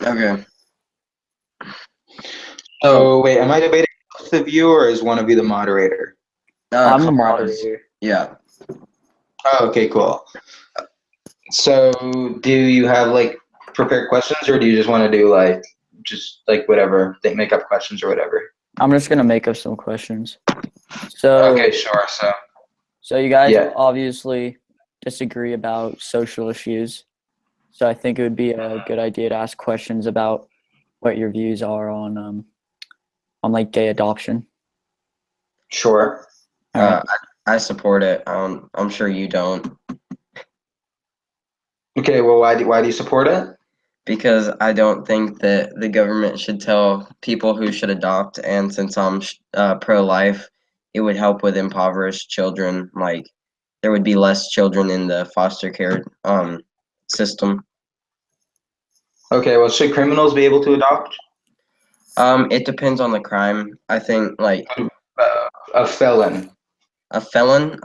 Okay. Um, So wait, am I debating both of you, or is one of you the moderator? I'm the Carl is, moderator. yeah. Oh, okay, cool. So do you have like prepared questions, or do you just want to do like just like whatever, they make up questions or whatever? I'm just gonna make up some questions. Okay, So, sure. So so you guys yeah, obviously disagree about social issues. So I think it would be a good idea to ask questions about what your views are on like gay adoption. sure. All right. I support it. I'm sure you don't, Okay, well, why do you support it? because I don't think that the government should tell people who should adopt. And since I'm pro-life, it would help with impoverished children. Like there would be less children in the foster care system. Okay, well, should criminals be able to adopt? It depends on the crime. I think like A felon. a felon.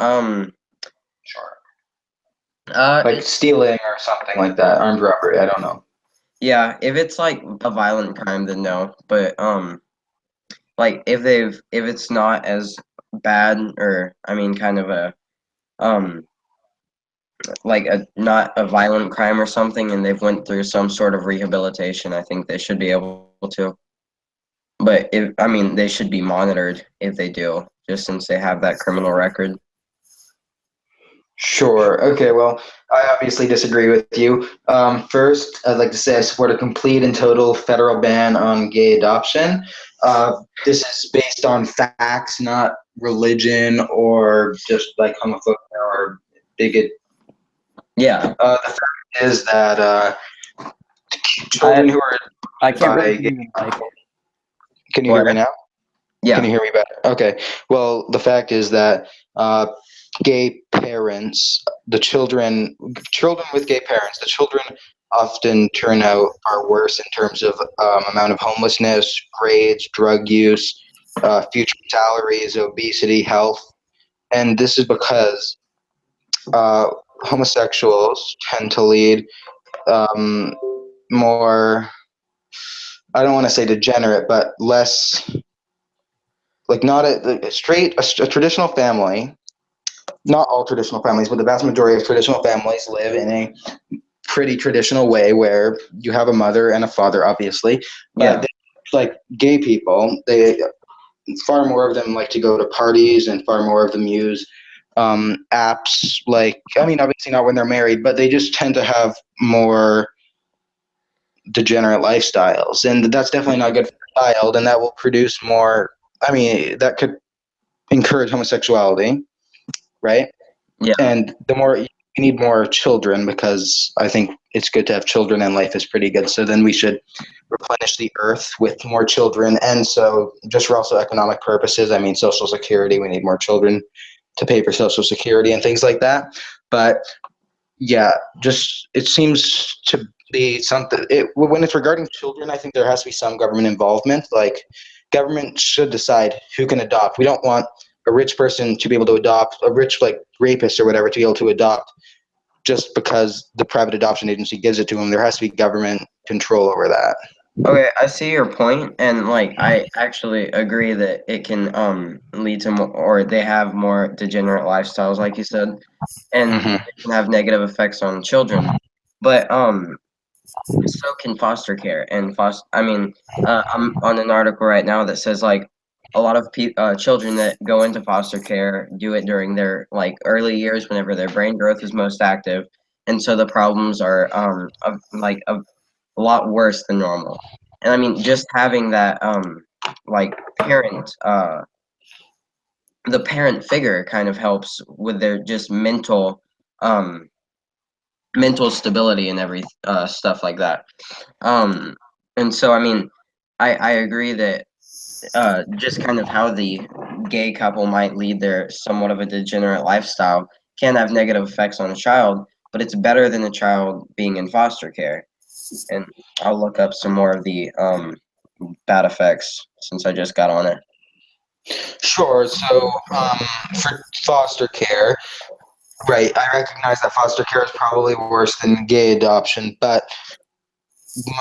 Sure. Like It stealing or something like that, armed robbery. I don't know. Yeah, if it's like a violent crime, then no. But like if it's not as bad, or I mean kind of a um like a not a violent crime or something, and they've went through some sort of rehabilitation, I think they should be able to. But if I mean they should be monitored if they do, just since they have that criminal record. Sure. Okay. Well, I obviously disagree with you. First, I'd like to say I support a complete and total federal ban on gay adoption. This is based on facts, not religion or just like homophobia or bigot. Yeah. The fact is that I children who are I can't really by hear gay you, Mike. people, can you hear What? me now? Can you Yeah. hear me better? Okay. Well, the fact is that gay parents, children with gay parents, the children often turn out are worse in terms of amount of homelessness, grades, drug use, future salaries, obesity, health, and this is because uh, homosexuals tend to lead um, more. I don't want to say degenerate, but less like not a straight a traditional family. Not all traditional families, but the vast majority of traditional families live in a pretty traditional way where you have a mother and a father, obviously. But Yeah. they, like gay people, they far more of them like to go to parties, and far more of them use apps. Like, I mean, obviously not when they're married, but they just tend to have more degenerate lifestyles, and that's definitely not good for a child. And that will produce more. I mean, that could encourage homosexuality, right? Yeah. And the more you need more children, because I think it's good to have children and life is pretty good. So then we should replenish the earth with more children. And so just for also economic purposes, I mean, social security, we need more children to pay for social security and things like that. But yeah, just it seems to be something when it's regarding children, I think there has to be some government involvement. Like government should decide who can adopt. We don't want a rich person to be able to adopt, a rich like rapist or whatever to be able to adopt just because the private adoption agency gives it to them. There has to be government control over that. Okay, I see your point, and like I actually agree that it can lead to more, or they have more degenerate lifestyles, like you said, and Hmm. it can have negative effects on children. But so can foster care and foster. I mean, I'm on an article right now that says like a lot of children that go into foster care do it during their like early years, whenever their brain growth is most active, and so the problems are a lot worse than normal. And I mean, just having that like parent the parent figure kind of helps with their just um mental stability and every stuff like that. Um and so I mean, I agree that just kind of how the gay couple might lead their somewhat of a degenerate lifestyle can have negative effects on a child, but it's better than a child being in foster care. And I'll look up some more of the bad effects since I just got on it. Sure. So for foster care, right, I recognize that foster care is probably worse than gay adoption, but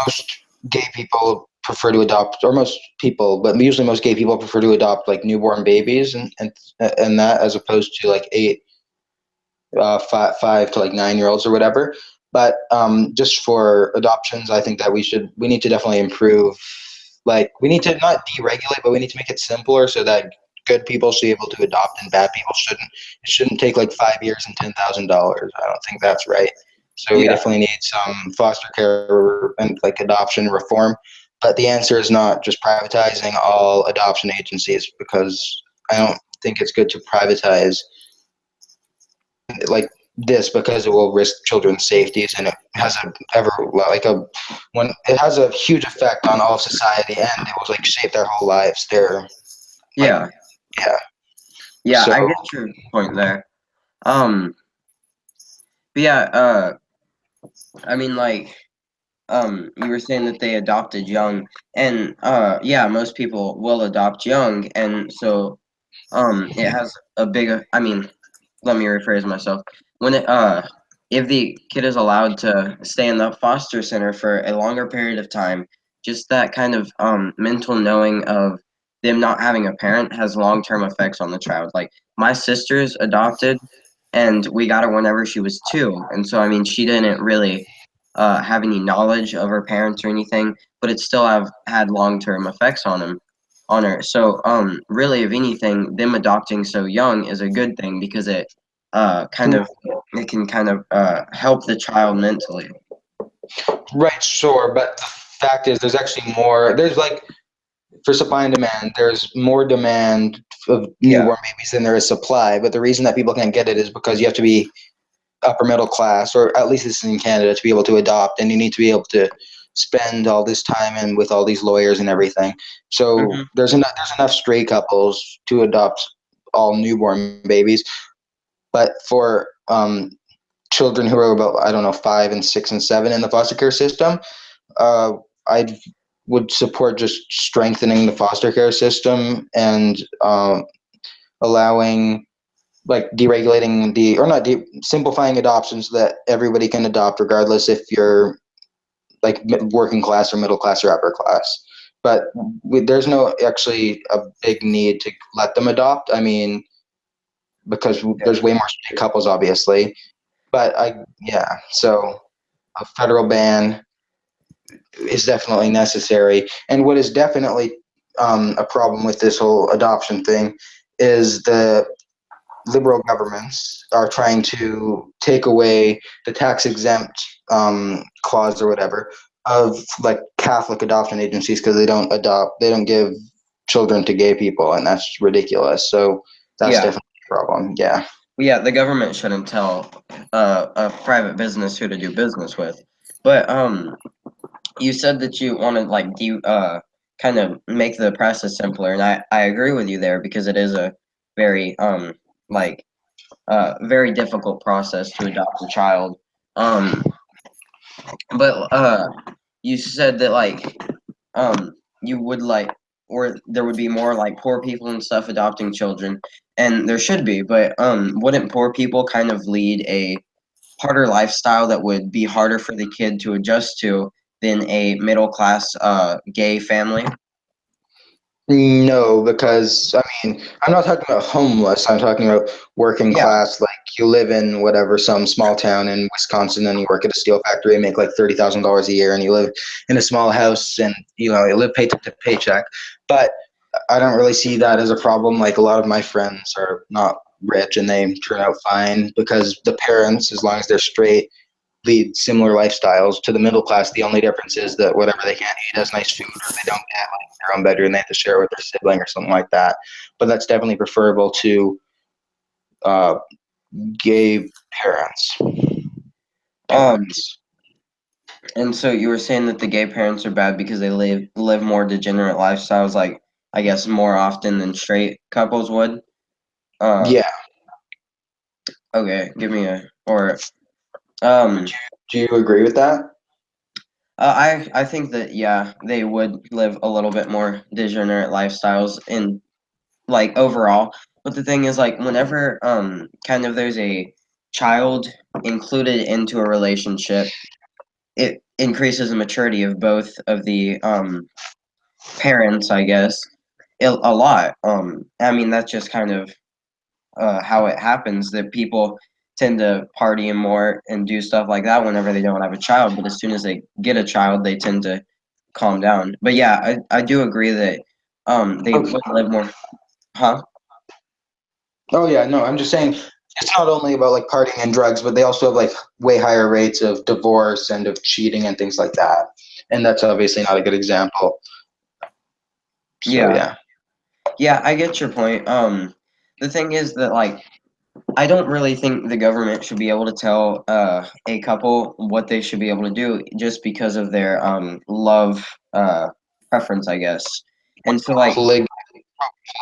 most gay people prefer to adopt, or most people, but usually most gay people prefer to adopt like newborn babies and that as opposed to like five to like 9 year olds or whatever. But just for adoptions, I think that we need to definitely improve. Like we need to not deregulate, but we need to make it simpler so that good people should be able to adopt and bad people shouldn't. It shouldn't take like 5 years and $10,000. I don't think that's right. So we Yeah, definitely need some foster care and like adoption reform. But the answer is not just privatizing all adoption agencies, because I don't think it's good to privatize like this, because it will risk children's safeties, and it has a ever like a when it has a huge effect on all of society, and it will like shape their whole lives. They're like, yeah, yeah. yeah. So I get your point there. Um, but yeah. I mean, like, you were saying that they adopted young, and yeah, most people will adopt young, and so it has a big. I mean, let me rephrase myself. When it if the kid is allowed to stay in the foster center for a longer period of time, just that kind of mental knowing of them not having a parent has long-term effects on the child. Like my sister's adopted, and we got her whenever she was 2, and so I mean she didn't really have any knowledge of her parents or anything, but it still have had long-term effects on her. So really, if anything, them adopting so young is a good thing because it can kind of help the child mentally. right, sure, but the fact is, there's actually more. There's like for supply and demand, there's more demand of Yeah. newborn babies than there is supply. But the reason that people can't get it is because you have to be upper middle class, or at least this is in Canada, to be able to adopt, and you need to be able to spend all this time and with all these lawyers and everything. So Hmm. there's enough stray couples to adopt all newborn babies, but for children who are about, I don't know, 5 and 6 and 7 in the foster care system, uh, I would support just strengthening the foster care system and allowing like deregulating or not simplifying adoption so that everybody can adopt regardless if you're like working class or middle class or upper class. But there's no actually a big need to let them adopt. I mean, because Yeah. there's way more straight couples, obviously. But yeah, so a federal ban is definitely necessary. And what is definitely a problem with this whole adoption thing is the liberal governments are trying to take away the tax exempt clause or whatever of like Catholic adoption agencies, because they don't give children to gay people, and that's ridiculous. So that's Yeah. definitely a problem. Yeah. Yeah. The government shouldn't tell a private business who to do business with. But you said that you want to like kind of make the process simpler, and I agree with you there because it is a very like very difficult process to adopt a child. Um, but you said that like you would like, or there would be more like poor people and stuff adopting children, and there should be, but wouldn't poor people kind of lead a harder lifestyle that would be harder for the kid to adjust to than a middle class gay family? No, because I mean, I'm not talking about homeless. I'm talking about working Yeah. class. Like you live in whatever some small town in Wisconsin, and you work at a steel factory and make like $30,000 a year, and you live in a small house, and you live paycheck to paycheck. But I don't really see that as a problem. Like a lot of my friends are not rich, and they turn out fine because the parents, as long as they're straight, lead similar lifestyles to the middle class. The only difference is that whatever they can't eat has nice food, or they don't get like their own bedroom, they have to share with their sibling or something like that. But that's definitely preferable to uh, gay parents. Um, Parents. and so you were saying that the gay parents are bad because they live more degenerate lifestyles, like I guess more often than straight couples would. Uh, Yeah. okay, give me a or Would um. Do you agree with that? I think that yeah, they would live a little bit more degenerate lifestyles in like overall. But the thing is like whenever kind of there's a child included into a relationship, it increases the maturity of both of the parents, I guess, a lot. I mean, that's just kind of how it happens that people tend to party and more and do stuff like that whenever they don't have a child. But as soon as they get a child, they tend to calm down. But yeah, I do agree that they Okay. would live more. Huh? Oh yeah, no, I'm just saying it's not only about like partying and drugs, but they also have like way higher rates of divorce and of cheating and things like that. And that's obviously not a good example. So Yeah, yeah. yeah, I get your point. The thing is that like I don't really think the government should be able to tell a couple what they should be able to do just because of their love preference, I guess. And so like Poly-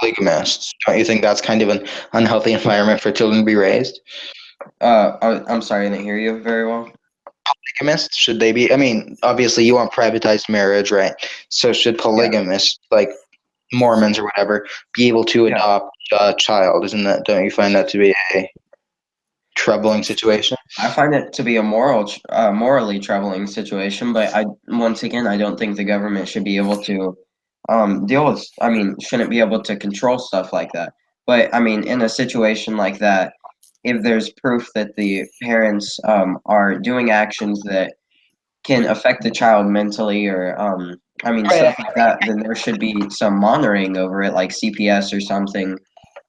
Polygamists. Don't you think that's kind of an unhealthy environment for children to be raised? I'm sorry, I didn't hear you very well. Polygamists, should they be? I mean, obviously you want privatized marriage, right? So should Yeah, polygamists, like Mormons or whatever, be able to yeah. adopt a child? Isn't that? Don't you find that to be a troubling situation? I find it to be a morally troubling situation, but once again, I don't think the government should be able to deal with. I mean, shouldn't be able to control stuff like that. But I mean, in a situation like that, if there's proof that the parents are doing actions that can affect the child mentally, or I mean, Right. stuff like that, then there should be some monitoring over it, like CPS or something.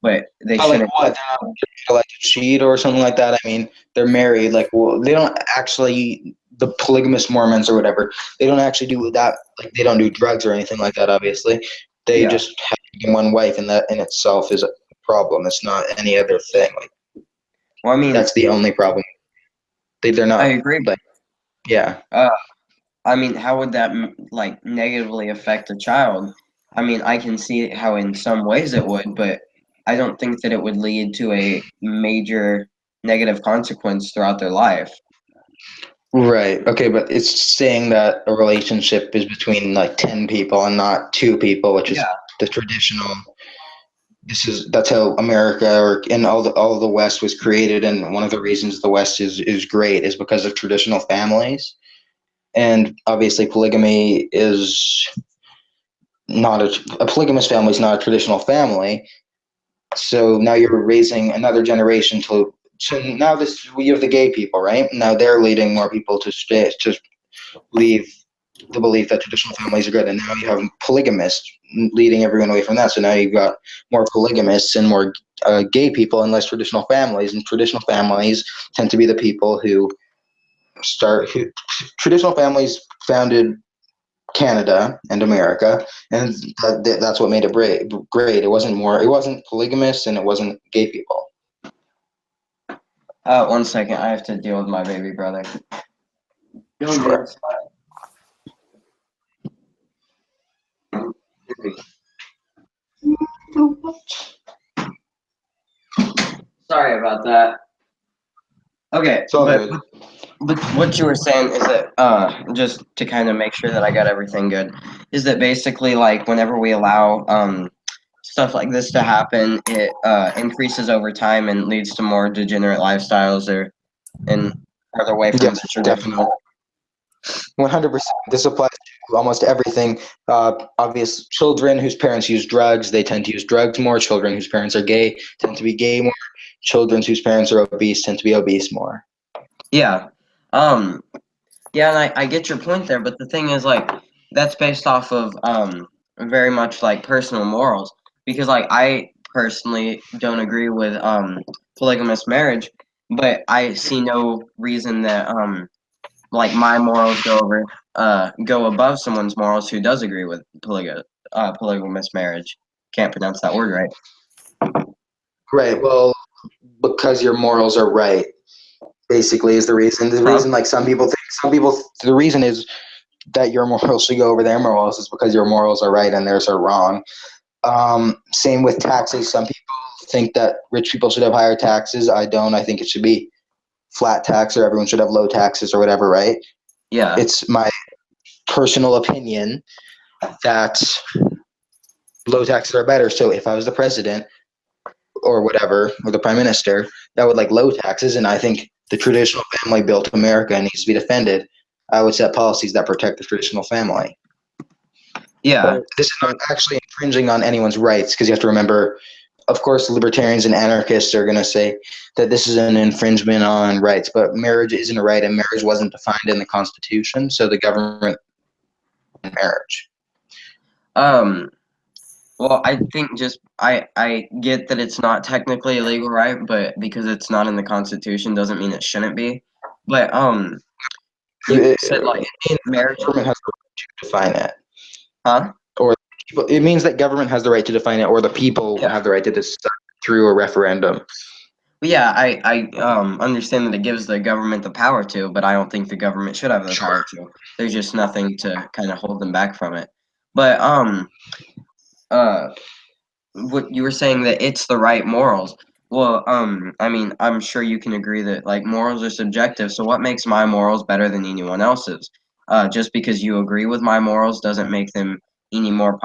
But they But like shouldn't. what? They're not allowed to cheat or something like that. I mean, they're married. Like, well, they don't actually. The polygamous Mormons or whatever, they don't actually do that. Like, they don't do drugs or anything like that. Obviously, they Yeah. just have one wife, and that in itself is a problem. It's not any other thing. Like, Well, I mean, that's the only problem. They're I not agree. like, yeah. Uh, I mean, how would that like negatively affect a child? I mean, I can see how in some ways it would, but I don't think that it would lead to a major negative consequence throughout their life. Right. Okay, but it's saying that a relationship is between like 10 people and not two people, which is Yeah. the traditional. That's how America or and all the West was created, and one of the reasons the West is great is because of traditional families. And obviously polygamy is not a polygamous family is not a traditional family. So now you're raising another generation to now this you have the gay people, right? Now they're leading more people to leave the belief that traditional families are good, and now you have polygamists leading everyone away from that. So now you've got more polygamists and more gay people and less traditional families, and traditional families tend to be the people who traditional families founded Canada and America, and that's what made it great. It wasn't polygamous, and it wasn't gay people. 1 second, I have to deal with my baby brother. Go, Sure. James. Sorry about that. Okay, It's all good. but what you were saying is that just to kind of make sure that I got everything good, is that basically like whenever we allow stuff like this to happen, it increases over time and leads to more degenerate lifestyles or and further away from the Yes, definitely. traditional. 100%. This applies to almost everything. Obvious children whose parents use drugs, they tend to use drugs more. Children whose parents are gay tend to be gay more. Children whose parents are obese tend to be obese more. Yeah. Um, yeah, and I get your point there, but the thing is like that's based off of very much like personal morals because like I personally don't agree with polygamous marriage, but I see no reason that like my morals go above someone's morals who does agree with polygamous marriage. Can't pronounce that word right. Right. Well, because your morals are right, basically, is the reason. The Huh? reason, like the reason is that your morals should go over their morals is because your morals are right and theirs are wrong. Same with taxes. Some people think that rich people should have higher taxes. I don't. I think it should be flat tax or everyone should have low taxes or whatever, right? Yeah. It's my personal opinion that low taxes are better. So if I was the president or whatever, or the prime minister, that would like low taxes. And I think the traditional family built America needs to be defended. would set policies that protect the traditional family. Yeah. But this is not actually infringing on anyone's rights, because you have to remember, of course, libertarians and anarchists are going to say that this is an infringement on rights, but marriage isn't a right, and marriage wasn't defined in the Constitution, so the government marriage. Well, I think just I get that it's not technically a legal right, but because it's not in the Constitution doesn't mean it shouldn't be. But you It, said like means marriage, the government has the right to define it, huh? or it means that government has the right to define it, or the people Yeah. have the right to decide through a referendum. But yeah, I understand that it gives the government the power to, but I don't think the government should have the Sure. power to. There's just nothing to kind of hold them back from it. But uh what you were saying that it's the right morals. Well, I mean, I'm sure you can agree that like morals are subjective. So what makes my morals better than anyone else's? Just because you agree with my morals doesn't make them any more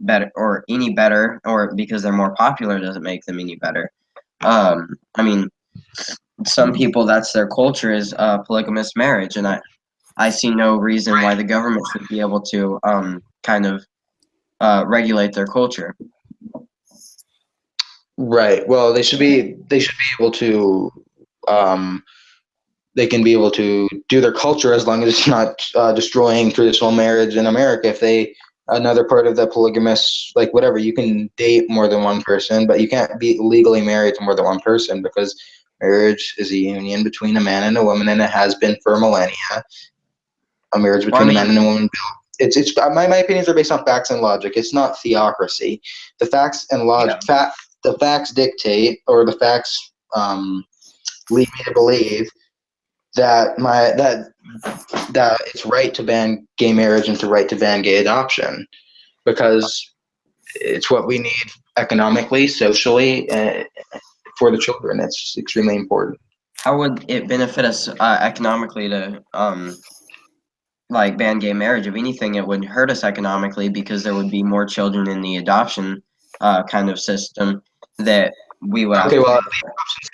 better or any better, or because they're more popular doesn't make them any better. I mean, some people that's their culture is polygamous marriage, and I see no reason why the government should be able to kind of regulate their culture. Right. Well, they should be able to um, they can be able to do their culture as long as it's not destroying traditional marriage in America. If they another part of the polygamous, like whatever, you can date more than one person, but you can't be legally married to more than one person, because marriage is a union between a man and a woman, and it has been for millennia. A marriage Well, I between a man mean, and a woman. It's my opinions are based on facts and logic. It's not theocracy. The facts and yeah. the facts dictate, or the facts lead me to believe that that it's right to ban gay marriage and to right to ban gay adoption, because it's what we need economically, socially, for the children. It's extremely important. How would it benefit us economically to like ban gay marriage? If anything, it would hurt us economically because there would be more children in the adoption kind of system that we would have Okay, to well, pay the for. options is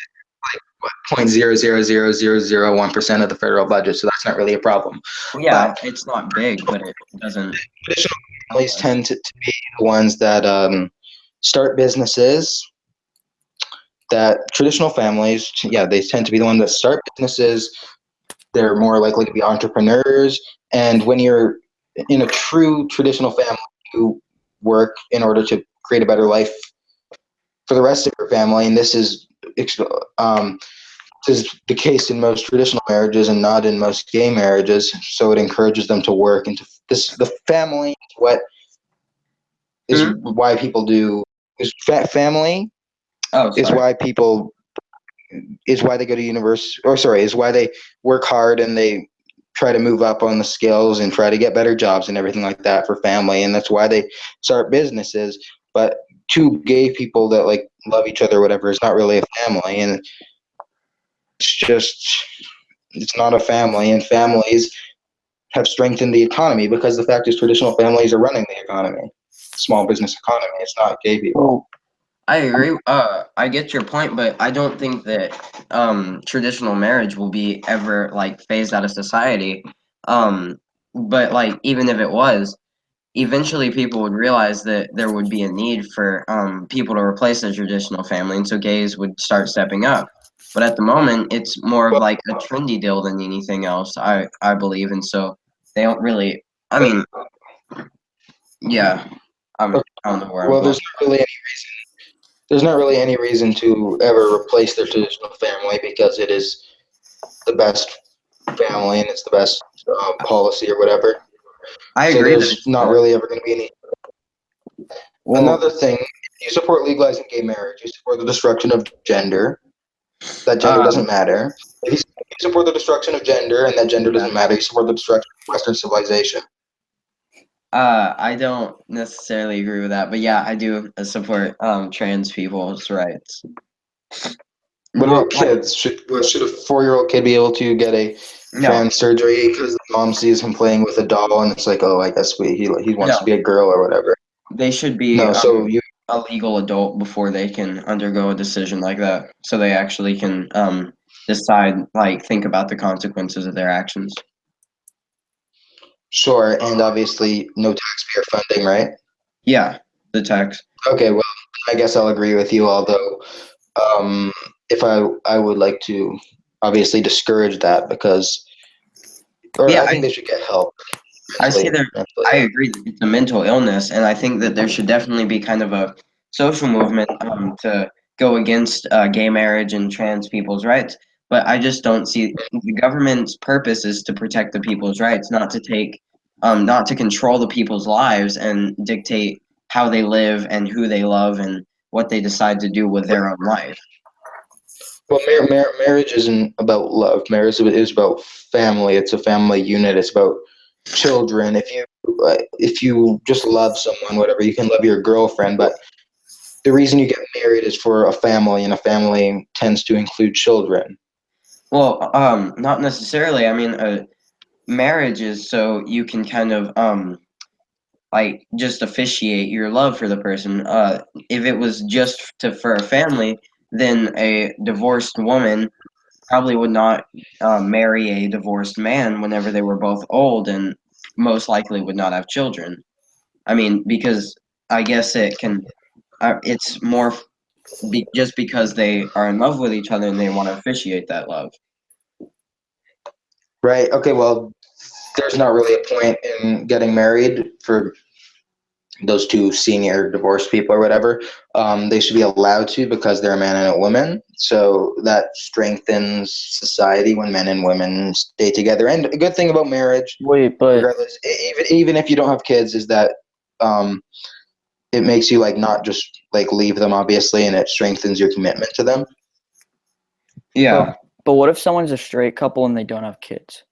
like what 0.00001% of the federal budget, so that's not really a problem. Well, But yeah, it's not big, but it doesn't traditional help families us. tend to be the ones that start businesses. That traditional families, yeah, they tend to be the ones that start businesses. They're more likely to be entrepreneurs. And when you're in a true traditional family, you work in order to create a better life for the rest of your family. And um, this is the case in most traditional marriages and not in most gay marriages. So it encourages them to work into this. The family is what is Hmm? why people do is family Oh, is sorry. why people is why they go to university, or sorry, is why they work hard and they try to move up on the skills and try to get better jobs and everything like that for family, and that's why they start businesses. But two gay people that like love each other or whatever is not really a family, and it's just it's not a family, and families have strengthened the economy because the fact is traditional families are running the economy, small business economy. It's not gay people. I agree. I get your point, but I don't think that traditional marriage will be ever like phased out of society. Um, but like even if it was, eventually people would realize that there would be a need for people to replace their traditional family, and so gays would start stepping up. But at the moment, it's more of Well, like a trendy deal than anything else. I believe, and so they don't really. I mean, yeah, I don't know where I'm well, going. there's not really any reason to ever replace their traditional family, because it is the best family and it's the best policy or whatever. I So agree that there's it's not the really ever going to be any. Well, Another thing, you support legalizing gay marriage. You support the destruction of gender. That gender um doesn't matter. If you support the destruction of gender and that gender yeah. doesn't matter, you support the destruction of Western civilization. I don't necessarily agree with that, but yeah, I do support trans people's rights. What Well, about like kids? Should a 4-year-old kid be able to get a no, trans surgery because the mom sees him playing with a doll and it's like, oh, I guess he wants to no, be a girl or whatever? they should be No, so you a legal adult before they can undergo a decision like that, so they actually can decide, like think about the consequences of their actions. Sure, and obviously no taxpayer funding, right? Yeah, the tax. Okay, well, I guess I'll agree with you, although um, if I would like to obviously discourage that because, or Yeah, I think they should get help I see there. mentally. I agree that it's a mental illness, and I think that there should definitely be kind of a social movement to go against gay marriage and trans people's rights. But I just don't see the government's purpose is to protect the people's rights, not to not to control the people's lives and dictate how they live and who they love and what they decide to do with their own life. Well, marriage isn't about love. Marriage is about family. It's a family unit. It's about children. If you just love someone, whatever, you can love your girlfriend, but the reason you get married is for a family, and a family tends to include children. Well, not necessarily. I mean, marriage is so you can kind of like just officiate your love for the person. If it was just for a family, then a divorced woman probably would not marry a divorced man whenever they were both old and most likely would not have children. I mean, because I guess it's more just because they are in love with each other and they want to officiate that love. Right. Okay. Well, there's not really a point in getting married for those two senior divorced people or whatever. They should be allowed to because they're a man and a woman. So that strengthens society when men and women stay together. And a good thing about marriage, Wait, but regardless, even if you don't have kids, is that um, it makes you like not just like leave them, obviously, and it strengthens your commitment to them. Yeah. but what if someone's a straight couple and they don't have kids?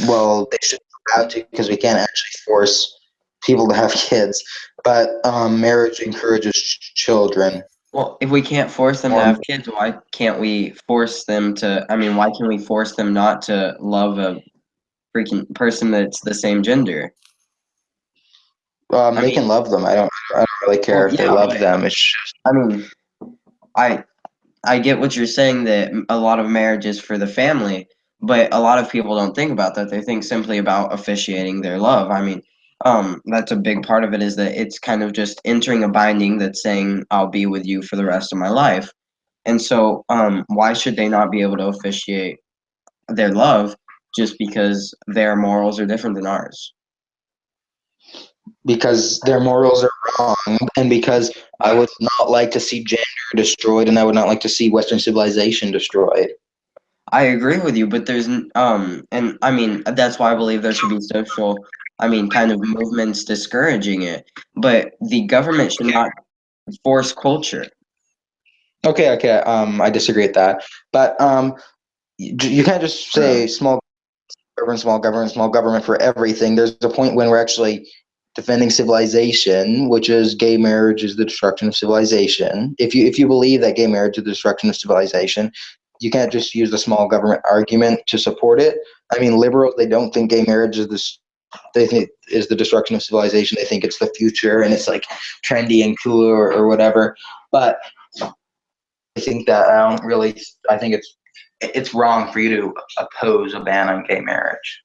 Well, they should be allowed to because we can't actually force people to have kids. But marriage encourages children. Well, if we can't force them to More, have kids, why can't we force them to? I mean, why can we force them not to love a freaking person that's the same gender? I they mean, can love them. I don't really care well, if they yeah, love but them. It's just, I mean, I I get what you're saying that a lot of marriage is for the family, but a lot of people don't think about that. They think simply about officiating their love. I mean, that's a big part of it is that it's kind of just entering a binding that's saying I'll be with you for the rest of my life. And so, why should they not be able to officiate their love just because their morals are different than ours? because their morals are wrong, and because I would not like to see gender destroyed, and I would not like to see Western civilization destroyed. I agree with you, but and I mean, that's why I believe there should be I mean, kind of movements discouraging it. But the government should not force culture. Okay, okay. I disagree with that, but you can't just say Really. small government for everything. There's a point when we're actually defending civilization, which is gay marriage is the destruction of civilization. If you believe that gay marriage is the destruction of civilization, you can't just use the small government argument to support it. I mean, liberals, they don't think gay marriage is this they think is the destruction of civilization. They think it's the future and it's like trendy and cool or whatever. But I think that I think it's wrong for you to oppose a ban on gay marriage.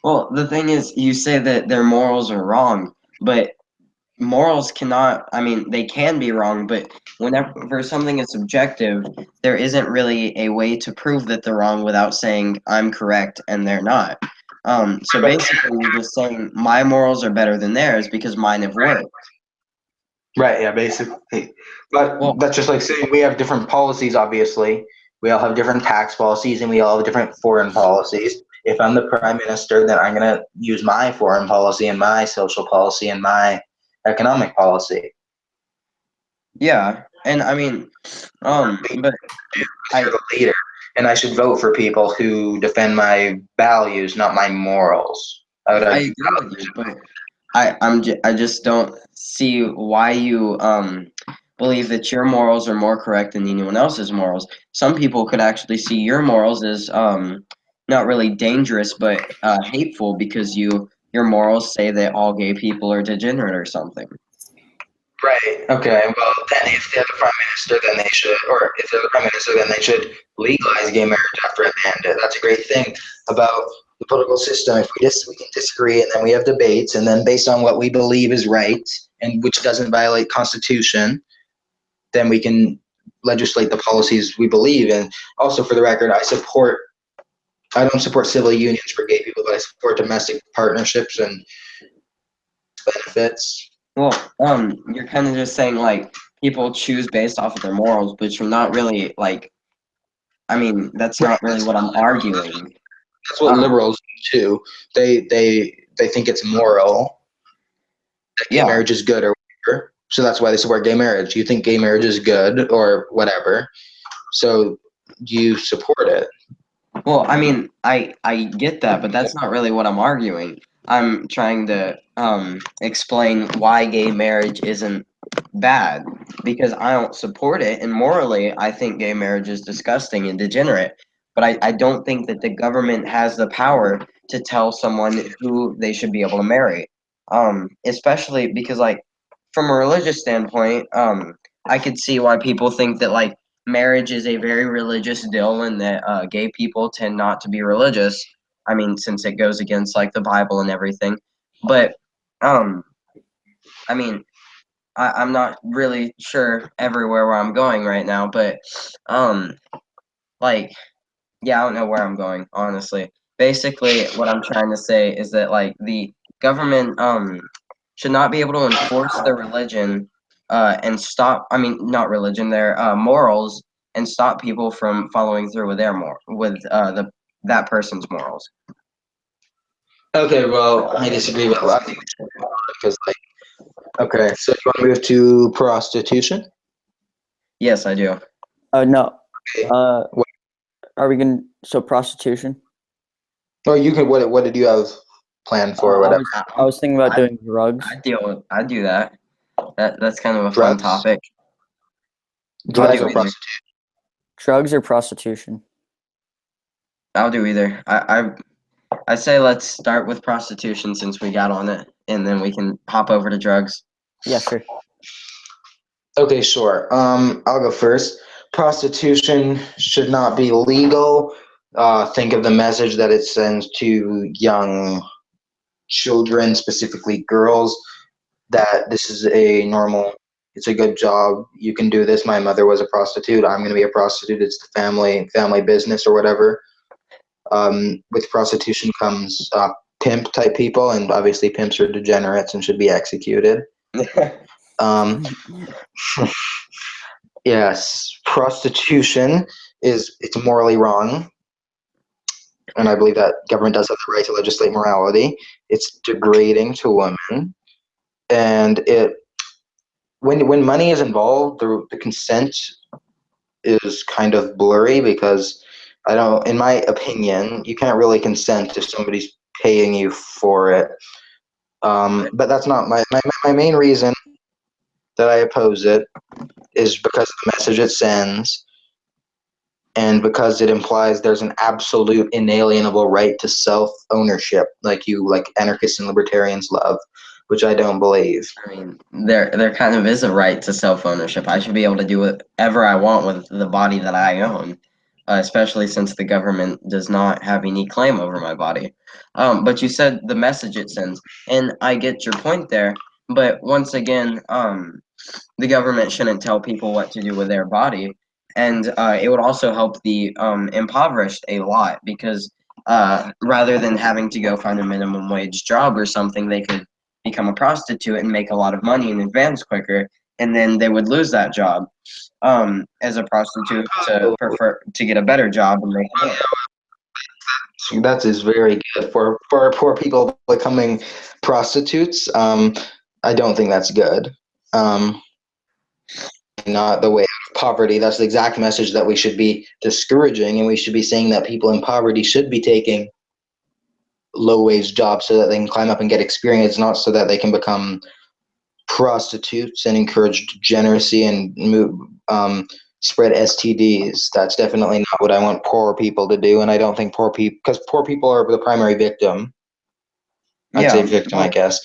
Well, the thing is, you say that their morals are wrong, but morals cannot, I mean, they can be wrong, but whenever something is subjective, there isn't really a way to prove that they're wrong without saying I'm correct and they're not. So basically, you're just saying my morals are better than theirs because mine have worked. Right, yeah, basically. But Well, that's just like saying we have different policies, obviously. We all have different tax policies and we all have different foreign policies. If I'm the prime minister, then I'm going to use my foreign policy and my social policy and my economic policy. yeah, and I mean, but You're I the leader, and I should vote for people who defend my values, not my morals. I would I argue. agree with you, but I just don't see why you believe that your morals are more correct than anyone else's morals. Some people could actually see your morals as not really dangerous but hateful because your morals say that all gay people are degenerate or something. Right. Okay. Well, then if they're the prime minister, then they should, or if they're the prime minister, then they should legalize gay marriage after a mandate. That's a great thing about the political system. If we can disagree, and then we have debates, and then based on what we believe is right and which doesn't violate Constitution, then we can legislate the policies we believe in. Also, for the record, I don't support civil unions for gay people, but I support domestic partnerships and benefits. Well, you're kind of just saying like people choose based off of their morals, but you're not really like. I mean, that's Right. not really what I'm arguing. That's what Um, liberals do too. They think it's moral that gay yeah. marriage is good or whatever. So that's why they support gay marriage. You think gay marriage is good or whatever. So you support it. Well, I mean, I get that, but that's not really what I'm arguing. I'm trying to explain why gay marriage isn't bad because I don't support it, and morally, I think gay marriage is disgusting and degenerate. But I don't think that the government has the power to tell someone who they should be able to marry. Especially because like from a religious standpoint, I could see why people think that like marriage is a very religious deal and that gay people tend not to be religious. I mean, since it goes against like the Bible and everything. But um, I mean, I'm not really sure everywhere where I'm going right now, but um, like yeah, I don't know where I'm going, honestly. Basically, what I'm trying to say is that like the government should not be able to enforce their religion and stop I mean not religion, their morals and stop people from following through with their the that person's morals. Okay, well, I disagree with a lot of things because, like, okay, so you want to move to prostitution? Yes, I do. No. Okay. Are we going so prostitution? Or you can. What did you have planned for or I whatever? was I was thinking about I doing drugs. I do that. That's kind of a fun Drugs? topic. I'll Drugs do or either. prostitution? Drugs or prostitution? I'll do either. I say let's start with prostitution since we got on it, and then we can hop over to drugs. Yeah, sure. Okay, sure. I'll go first. Prostitution should not be legal. Think of the message that it sends to young children, specifically girls, that this is it's a good job. You can do this. My mother was a prostitute. I'm going to be a prostitute. It's the family business or whatever. With prostitution comes pimp type people, and obviously pimps are degenerates and should be executed. Um, yes, prostitution it's morally wrong, and I believe that government does have the right to legislate morality. It's degrading to women, and it when money is involved, the consent is kind of blurry because I don't, in my opinion, you can't really consent if somebody's paying you for it. But that's not my main reason that I oppose it is because of the message it sends and because it implies there's an absolute inalienable right to self-ownership like anarchists and libertarians love, which I don't believe. I mean, there kind of is a right to self-ownership. I should be able to do whatever I want with the body that I own, especially since the government does not have any claim over my body. But you said the message it sends, and I get your point there. But once again, the government shouldn't tell people what to do with their body, and it would also help the impoverished a lot because rather than having to go find a minimum wage job or something, they could become a prostitute and make a lot of money in advance quicker, and then they would lose that job as a prostitute to prefer to get a better job and make more. That is very good for poor people becoming prostitutes. I don't think that's good. Um, not the way out of poverty. That's the exact message that we should be discouraging, and we should be saying that people in poverty should be taking low wage jobs so that they can climb up and get experience, not so that they can become prostitutes and encourage degeneracy and spread STDs. That's definitely not what I want poor people to do, and I don't think because poor people are the primary victim. I'd say Yeah, victim, I well, guess.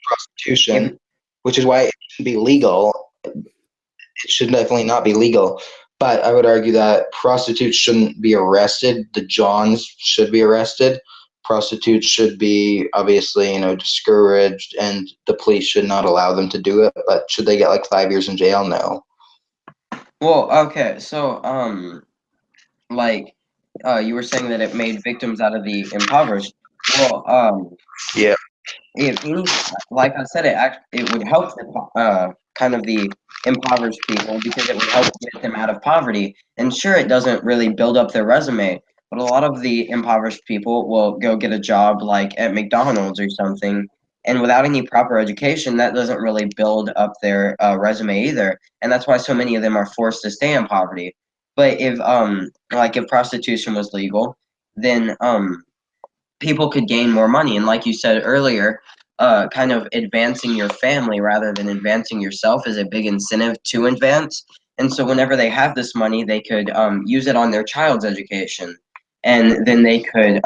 Prostitution, even which is why it should be legal. It should definitely not be legal. But I would argue that prostitutes shouldn't be arrested. The Johns should be arrested. prostitutes should be obviously, discouraged, and the police should not allow them to do it. But should they get like 5 years in jail? No. Well, okay, so like you were saying that it made victims out of the impoverished. Well, Yeah. if any, like I said, it would help kind of the impoverished people because it would help get them out of poverty. And sure, it doesn't really build up their resume, but a lot of the impoverished people will go get a job like at McDonald's or something, and without any proper education, that doesn't really build up their resume either. And that's why so many of them are forced to stay in poverty. But if like if prostitution was legal, then people could gain more money. And like you said earlier, kind of advancing your family rather than advancing yourself is a big incentive to advance. And so whenever they have this money, they could use it on their child's education. And then they could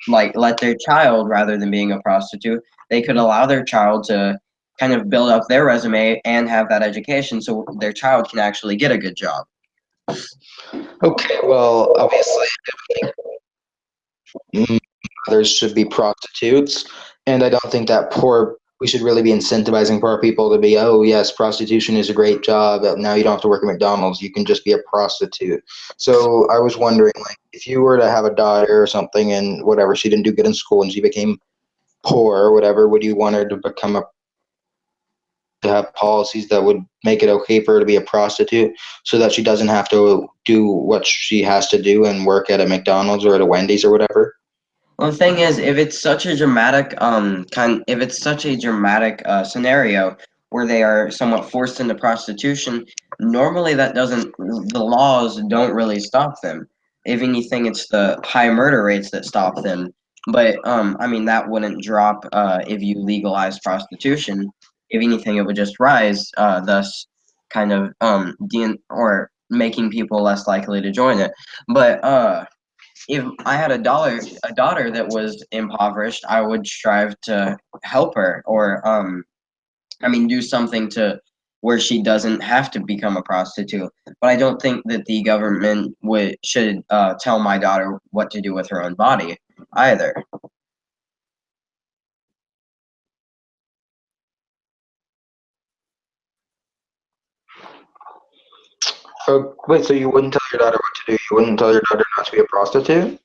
like let their child, rather than being a prostitute, they could allow their child to kind of build up their resume and have that education so their child can actually get a good job. Okay. Well, obviously, others should be prostitutes, and I don't think that we should really be incentivizing poor people to be, oh yes, prostitution is a great job. Now you don't have to work at McDonald's. You can just be a prostitute. So I was wondering, like, if you were to have a daughter or something, and whatever, she didn't do good in school and she became poor or whatever, would you want her to have policies that would make it okay for her to be a prostitute so that she doesn't have to do what she has to do and work at a McDonald's or at a Wendy's or whatever? Well, the thing is, if it's such a dramatic if it's such a dramatic scenario where they are somewhat forced into prostitution, normally the laws don't really stop them. If anything, it's the high murder rates that stop them. But I mean, that wouldn't drop if you legalize prostitution. If anything, it would just rise, thus kind of or making people less likely to join it. But if I had a daughter that was impoverished, I would strive to help her, or I mean, do something to where she doesn't have to become a prostitute. But I don't think that the government would should tell my daughter what to do with her own body either. Oh, wait, so you wouldn't tell your daughter what to do? You wouldn't tell your daughter not to be a prostitute?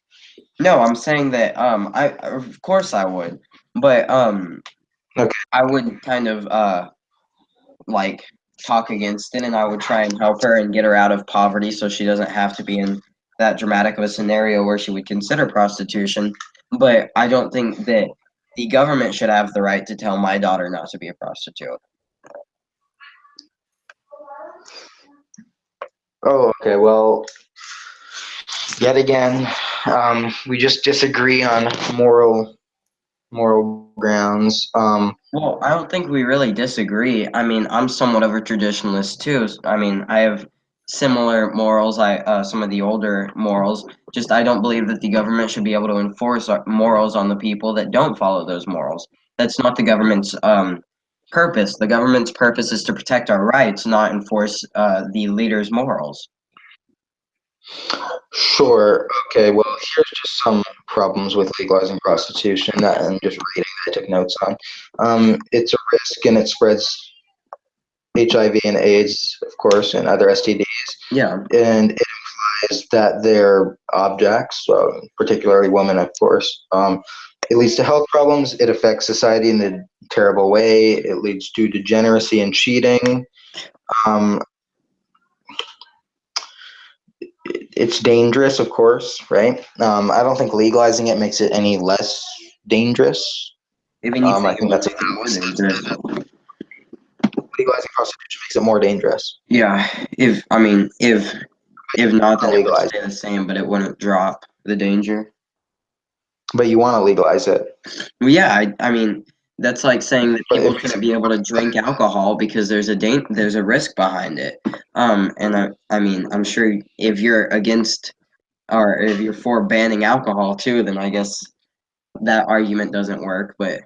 No, I'm saying that I of course I would, but Okay. I would kind of like talk against it, and I would try and help her and get her out of poverty so she doesn't have to be in that dramatic of a scenario where she would consider prostitution. But I don't think that the government should have the right to tell my daughter not to be a prostitute. Oh, okay. Well, yet again, we just disagree on moral grounds. Well, I don't think we really disagree. I mean, I'm somewhat of a traditionalist too. I mean, I have similar morals. Some of the older morals. Just I don't believe that the government should be able to enforce morals on the people that don't follow those morals. That's not the government's purpose. The government's purpose is to protect our rights, not enforce the leader's morals. Sure. Okay. Well, here's just some problems with legalizing prostitution and just reading that I took notes on. It's a risk, and it spreads HIV and AIDS, of course, and other STDs. Yeah. And it implies that they're objects, particularly women, of course. It leads to health problems. It affects society in a terrible way. It leads to degeneracy and cheating. Um, it's dangerous, of course, right? I don't think legalizing it makes it any less dangerous. If anything, I it think would that's a make it more dangerous. legalizing prostitution makes it more dangerous. Yeah. If not, then it would Legalize, stay the same, but it wouldn't drop the danger. but you want to legalize it. Well, yeah, I mean, that's like saying that But people it makes shouldn't it be able to drink alcohol because there's a risk behind it. And I mean, I'm sure if you're against or if you're for banning alcohol too, then I guess that argument doesn't work. But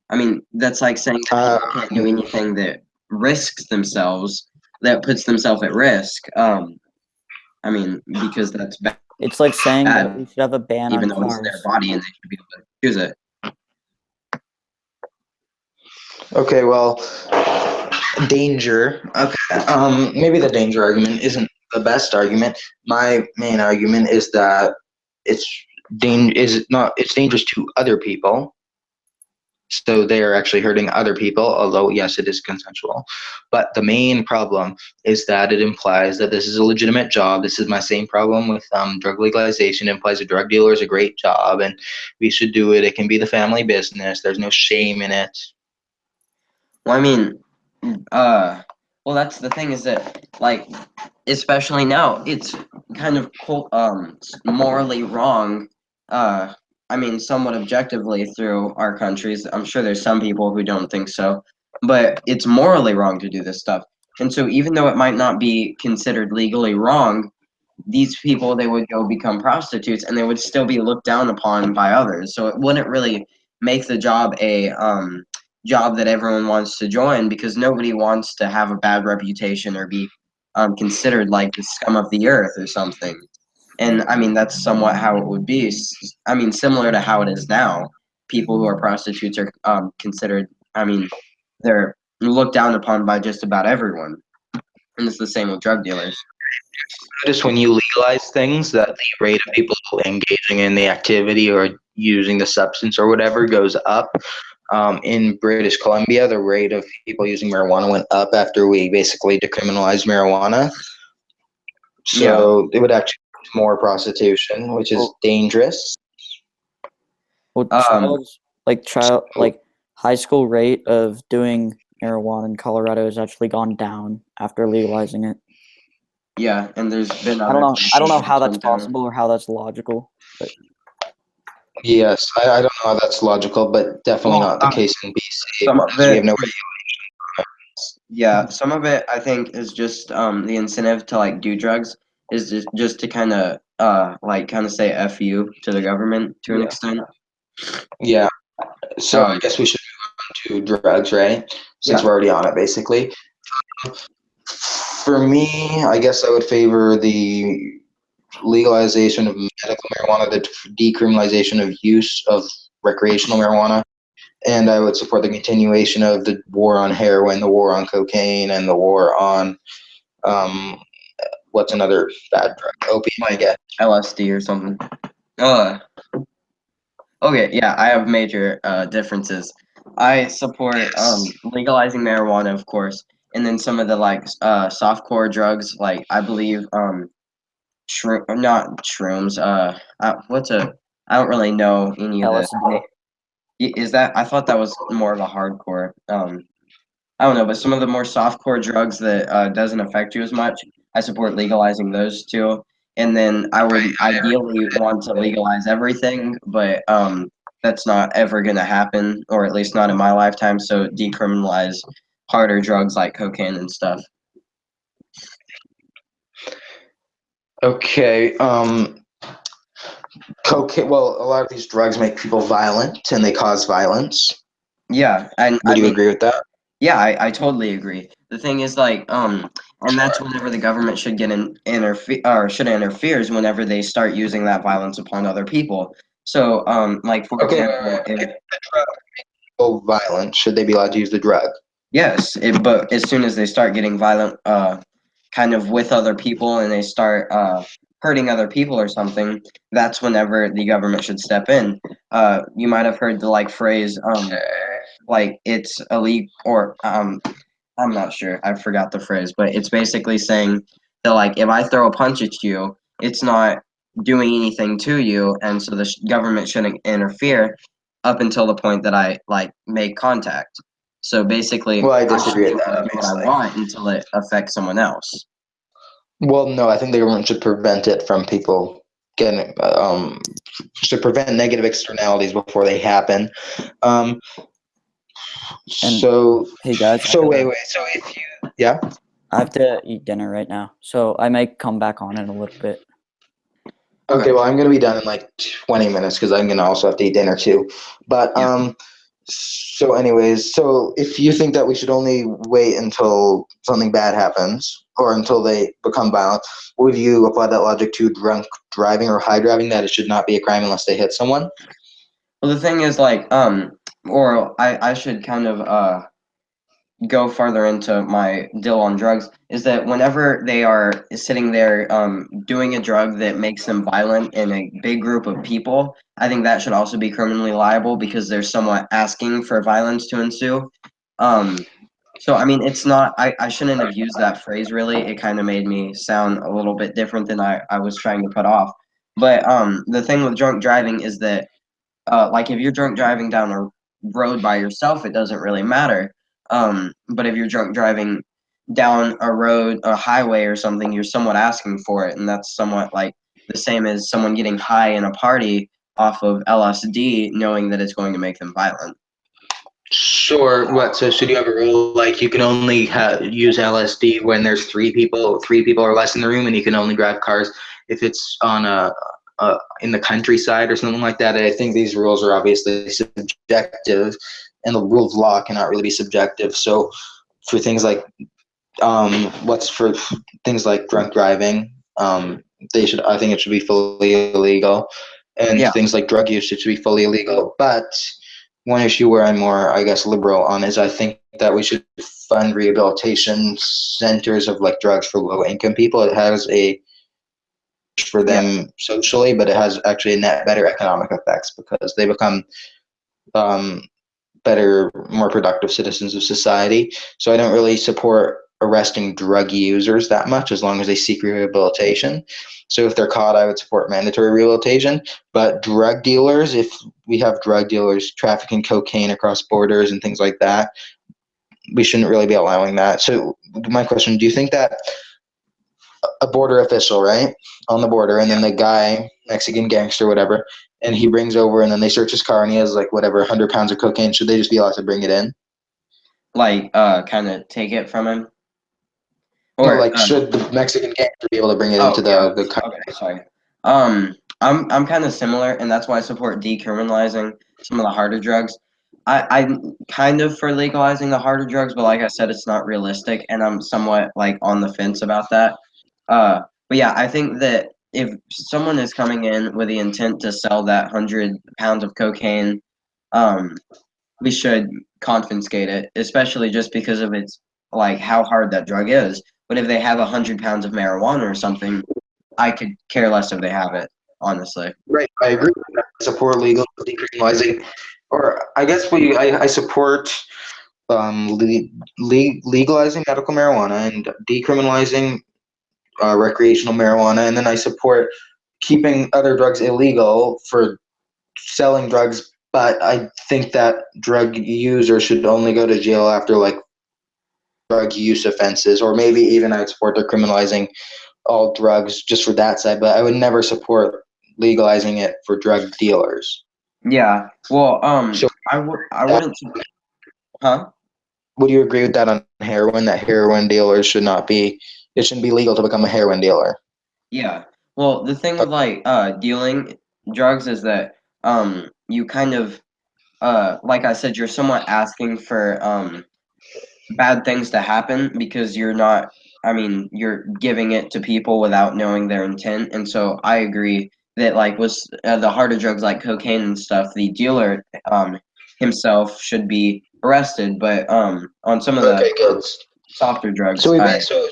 I mean, that's like saying that uh, people can't do anything that risks themselves, that puts themselves at risk. I mean, because that's It's like saying that we bad, should have a ban even on though it's their cars. body and they should be able to. Choose it. Okay, well, danger. Okay, maybe the danger argument isn't the best argument. My main argument is that it's it's dangerous to other people. So they are actually hurting other people, although yes, it is consensual. But the main problem is that it implies that this is a legitimate job. This is my same problem with drug legalization. It implies a drug dealer is a great job, and we should do it. It can be the family business. There's no shame in it. Well, I mean, well, that's the thing is that, like, especially now, it's kind of morally wrong. Uh, I mean, somewhat objectively through our countries. I'm sure there's some people who don't think so, but it's morally wrong to do this stuff. And so, even though it might not be considered legally wrong, these people they would go become prostitutes, and they would still be looked down upon by others. So it wouldn't really make the job a job that everyone wants to join because nobody wants to have a bad reputation or be considered like the scum of the earth or something. And I mean, that's somewhat how it would be. I mean, similar to how it is now. People who are prostitutes are considered, I mean, they're looked down upon by just about everyone. And it's the same with drug dealers. Notice when you legalize things that the rate of people engaging in the activity or using the substance or whatever goes up. In British Columbia, the rate of people using marijuana went up after we basically decriminalized marijuana. Yeah. So it would actually lead to more prostitution, which is dangerous. Well, Um, high school rate of doing marijuana in Colorado has actually gone down after legalizing it. Yeah, and there's been I don't other know. I don't know places how it's that's went down. possible or how that's logical. But Yes, I don't know how that's logical, but definitely Well, not the case in BC some of because we have it, no. yeah, some of it I think is just the incentive to like do drugs is just to kind of like kind of say F you to the government to an yeah, extent. Yeah, so I Um, guess we should move on to drugs, right? Since yeah, we're already on it, basically. For me, I guess I would favor the legalization of medical marijuana, the decriminalization of use of recreational marijuana, and I would support the continuation of the war on heroin, the war on cocaine, and the war on um, what's another bad drug? Opium, I like guess. LSD or something. Uh, okay, yeah, I have major differences. I support Yes. legalizing marijuana, of course, and then some of the like softcore drugs, like I believe not shrooms. What's a? I don't really know any of the. LSD. Is that? I thought that was more of a hardcore. I don't know, but some of the more softcore drugs that doesn't affect you as much, I support legalizing those too. And then I would ideally want to legalize everything, but that's not ever going to happen, or at least not in my lifetime. So decriminalize harder drugs like cocaine and stuff. Okay. Cocaine. Well, a lot of these drugs make people violent, and they cause violence. Yeah, and I Would you mean, agree with that? yeah, I totally agree. The thing is, like, and that's whenever the government should get interfere or should interferes whenever they start using that violence upon other people. So, like for Okay. example, if If the drug makes people violent, should they be allowed to use the drug? yes, but as soon as they start getting violent, kind of with other people, and they start hurting other people or something, that's whenever the government should step in. You might have heard the like phrase, like it's illegal, or I'm not sure. I forgot the phrase, but it's basically saying that like if I throw a punch at you, it's not doing anything to you, and so the government shouldn't interfere up until the point that I like make contact. So basically, Well, I I should disagree be with able to that, do what I obviously. want until it affects someone else. Well, no, I think the government should prevent it from people getting, should prevent negative externalities before they happen. Um, And so, hey guys, wait, so if you, yeah? I have to eat dinner right now, so I might come back on in a little bit. Okay, Okay. well, I'm going to be done in like 20 minutes because I'm going to also have to eat dinner too. But, Yeah. so anyways, so if you think that we should only wait until something bad happens or until they become violent, would you apply that logic to drunk driving or high driving that it should not be a crime unless they hit someone? Well, the thing is, like, or I should kind of go further into my deal on drugs is that whenever they are sitting there doing a drug that makes them violent in a big group of people, I think that should also be criminally liable because they're somewhat asking for violence to ensue. Um, so, I mean, it's not, I shouldn't have used that phrase really. It kind of made me sound a little bit different than I was trying to put off. But the thing with drunk driving is that like if you're drunk driving down a road by yourself, it doesn't really matter. But if you're drunk driving down a road, a highway or something, you're somewhat asking for it, and that's somewhat like the same as someone getting high in a party off of LSD, knowing that it's going to make them violent. Sure. What? So should you have a rule like you can only use LSD when there's three people or less in the room, and you can only drive cars if it's on in the countryside or something like that? I think these rules are obviously subjective, and the rule of law cannot really be subjective. So for things like what's for things like drunk driving, they should. I think it should be fully illegal, and Yeah, things like drug use it should be fully illegal. But one issue where I'm more, I guess, liberal on is I think that we should fund rehabilitation centers of like drugs for low income people. It has a for yeah, them socially, but it has actually a net better economic effects because they become um, better, more productive citizens of society. So I don't really support arresting drug users that much as long as they seek rehabilitation. So if they're caught, I would support mandatory rehabilitation. But drug dealers, if we have drug dealers trafficking cocaine across borders and things like that, we shouldn't really be allowing that. So my question, do you think that a border official, right, on the border, and then yeah. the guy, Mexican gangster, whatever, and he brings over, and then they search his car, and he has like whatever 100 pounds of cocaine. Should they just be allowed to bring it in? Like kind of take it from him, No, or like should the Mexican gangster be able to bring it oh into yeah, the country? okay, sorry. I'm kind of similar, and that's why I support decriminalizing some of the harder drugs. I'm kind of for legalizing the harder drugs, but like I said, it's not realistic, and I'm somewhat like on the fence about that. But yeah, I think that if someone is coming in with the intent to sell that 100 pounds of cocaine, um, we should confiscate it, especially just because of its like how hard that drug is. But if they have 100 pounds of marijuana or something, I could care less if they have it, honestly. Right, I agree. I support legal decriminalizing, or I guess I support legalizing medical marijuana and decriminalizing recreational marijuana, and then I support keeping other drugs illegal for selling drugs. But I think that drug users should only go to jail after like drug use offenses, or maybe even I'd support decriminalizing all drugs just for that side. But I would never support legalizing it for drug dealers. Yeah. Well, So, I wouldn't, huh? would you agree with that on heroin? That heroin dealers should not be. It shouldn't be legal to become a heroin dealer. Yeah. Well, the thing with like dealing drugs is that you kind of like I said, you're somewhat asking for bad things to happen because you're not, I mean, you're giving it to people without knowing their intent. And so I agree that like with the harder drugs like cocaine and stuff, the dealer himself should be arrested, but on some of the Okay, good. softer So drugs, we I so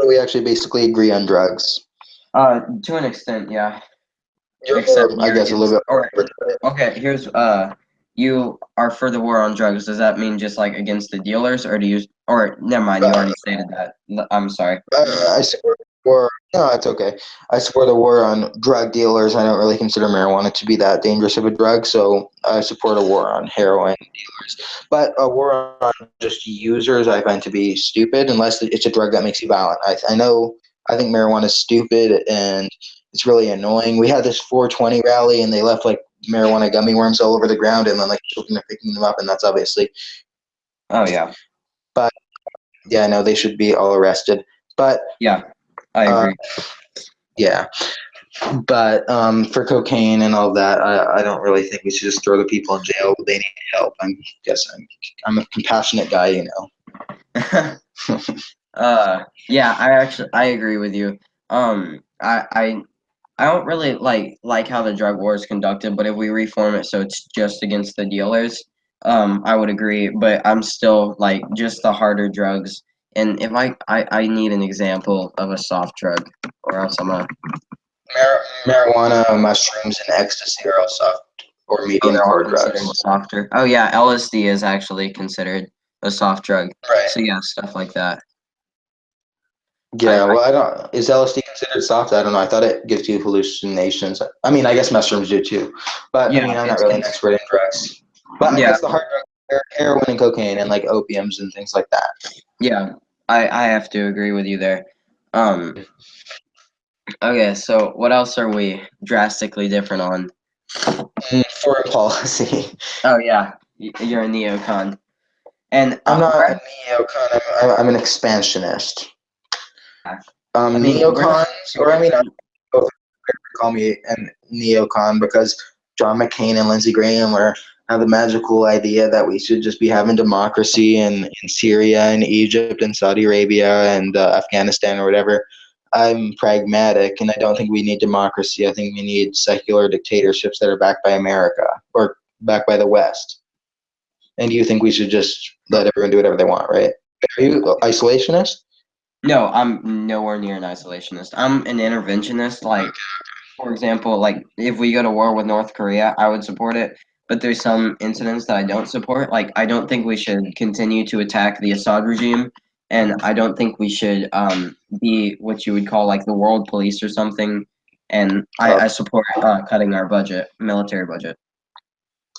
we actually basically agree on drugs. to an extent, yeah. You're Except more, I you're guess, a little against, bit or more. okay, here's you are for the war on drugs. Does that mean just like against the dealers, or do you, or never mind, you Uh, already stated that. I'm sorry. I support the war. No, it's okay. I support the war on drug dealers. I don't really consider marijuana to be that dangerous of a drug, so I support a war on heroin dealers. But a war on just users, I find to be stupid unless it's a drug that makes you violent. I know. I think marijuana is stupid and it's really annoying. We had this 420 rally and they left like marijuana gummy worms all over the ground, and then like children are picking them up, and that's obviously. Oh yeah, But yeah, no, they should be all arrested. But yeah, I uh, agree. yeah. But for cocaine and all that, I don't really think we should just throw the people in jail. They need help. I'm a compassionate guy, you know. Yeah, I agree with you. I I don't really like how the drug war is conducted, but if we reform it so it's just against the dealers, I would agree. But I'm still like just the harder drugs. And if I need an example of a soft drug, or else I'm a Marijuana, mushrooms, and ecstasy are all soft or oh medium they're all core considered drugs. softer. Oh yeah, LSD is actually considered a soft drug. Right. So yeah, stuff like that. Yeah, I well, I don't. Is LSD considered soft? I don't know. I thought it gives you hallucinations. I mean, I guess mushrooms do too, but I yeah, mean, I'm not really an it's expert in drugs. But I yeah guess the hard drugs are heroin and cocaine and like opiums and things like that. yeah. I have to agree with you there. Um, okay, so what else are we drastically different on? Foreign policy. Oh yeah, you're a neocon, and I'm not we're a neocon. I'm an expansionist. I mean we're not Neocons, so or I mean, I different. don't know if they call me a neocon because John McCain and Lindsey Graham have the magical idea that we should just be having democracy in Syria and Egypt and Saudi Arabia and Afghanistan or whatever. I'm pragmatic, and I don't think we need democracy. I think we need secular dictatorships that are backed by America or backed by the West. And you think we should just let everyone do whatever they want, right? Are you isolationist? No, I'm nowhere near an isolationist. I'm an interventionist. Like for example, like if we go to war with North Korea, I would support it. But there's some incidents that I don't support. Like I don't think we should continue to attack the Assad regime, and I don't think we should be what you would call like the world police or something. And I support cutting our budget, military budget.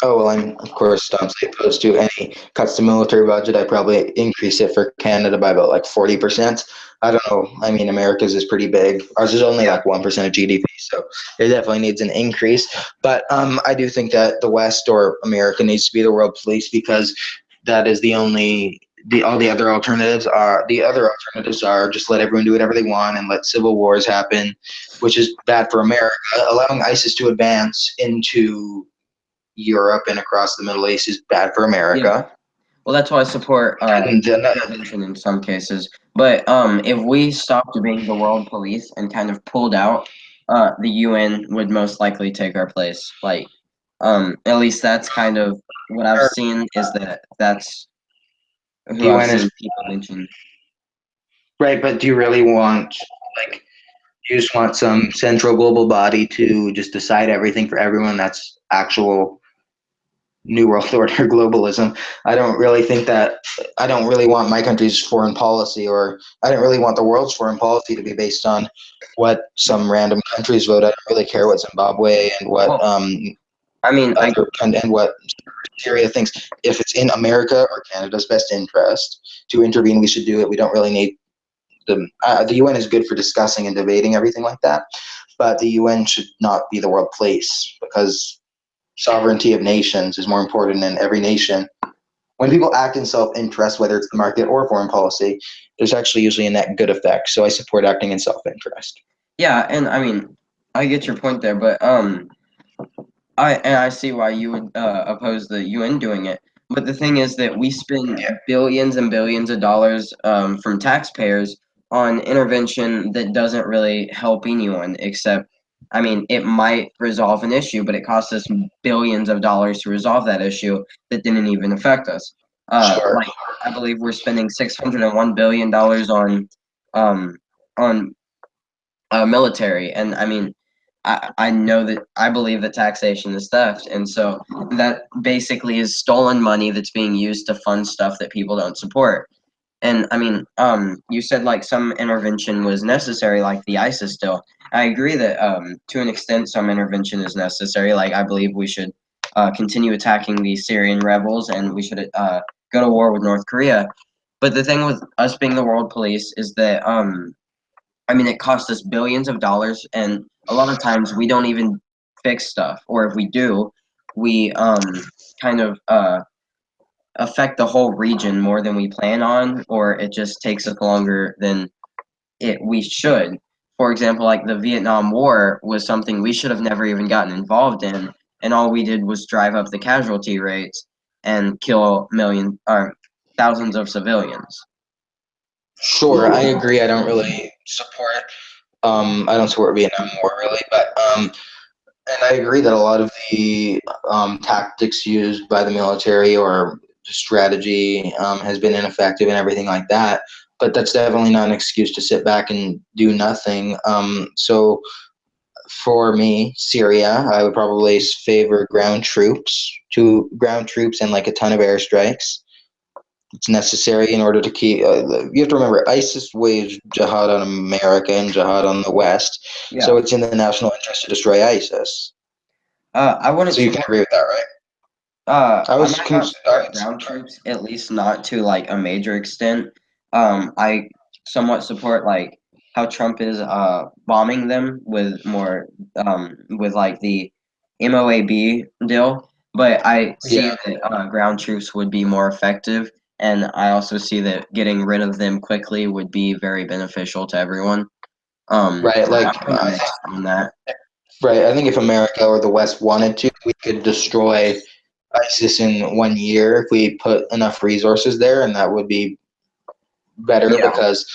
Oh, well, I'm of course staunchly opposed to any cuts to military budget. I probably increase it for Canada by about like 40%. I don't know. I mean, America's is pretty big. Ours is only Yeah, like 1% of GDP, so it definitely needs an increase. But I do think that the West or America needs to be the world police because that is the only the all the other alternatives are just let everyone do whatever they want and let civil wars happen, which is bad for America. Allowing ISIS to advance into Europe and across the Middle East is bad for yeah. America. Well, that's why I support And intervention in some cases. But if we stopped being the world police and kind of pulled out, the UN would most likely take our place. Like, at least that's kind of what I've seen is that that's the who I've UN seen is people mention. right, but do you really want like you just want some central global body to just decide everything for everyone? That's actual new world order globalism. I don't really think that. I don't really want my country's foreign policy, or I don't really want the world's foreign policy to be based on what some random countries vote. I don't really care what Zimbabwe and what Well, I mean, I and what Syria thinks. If it's in America or Canada's best interest to intervene, we should do it. We don't really need the UN is good for discussing and debating everything like that, but the UN should not be the world police because sovereignty of nations is more important than every nation. When people act in self-interest, whether it's the market or foreign policy, there's actually usually a net good effect. So I support acting in self-interest. yeah, and I mean, I get your point there, but I see why you would oppose the UN doing it. But the thing is that we spend billions and billions of dollars from taxpayers on intervention that doesn't really help anyone except, I mean, it might resolve an issue, but it costs us billions of dollars to resolve that issue that didn't even affect us. Sure. Like I believe we're spending $601 billion um, on military, and I mean I know that I believe that taxation is theft, and so that basically is stolen money that's being used to fund stuff that people don't support. And I mean, you said like some intervention was necessary, like the ISIS deal. I agree that to an extent some intervention is necessary. Like I believe we should continue attacking the Syrian rebels, and we should go to war with North Korea. But the thing with us being the world police is that I mean, it costs us billions of dollars, and a lot of times we don't even fix stuff, or if we do, we kind of affect the whole region more than we plan on, or it just takes us longer than it we should. For example, like the Vietnam War was something we should have never even gotten involved in, and all we did was drive up the casualty rates and kill million or thousands of civilians. Sure, I agree. I don't really support I don't support Vietnam War really, but and I agree that a lot of the tactics used by the military or strategy has been ineffective and everything like that. But that's definitely not an excuse to sit back and do nothing. So for me, Syria, I would probably favor ground troops and like a ton of airstrikes. It's necessary in order to keep. You have to remember, ISIS waged jihad on America and jihad on the West, Yeah. so it's in the national interest to destroy ISIS. I wouldn't So you can support. agree with that, right? I might not support ground troops, at least not to like a major extent. I somewhat support like how Trump is bombing them with more with like the MOAB deal, but I see Yeah, that ground troops would be more effective, and I also see that getting rid of them quickly would be very beneficial to everyone. right. So Like I'm kind of mixed on that. right. I think if America or the West wanted to, we could destroy ISIS in 1 year if we put enough resources there, and that would be better Yeah. because.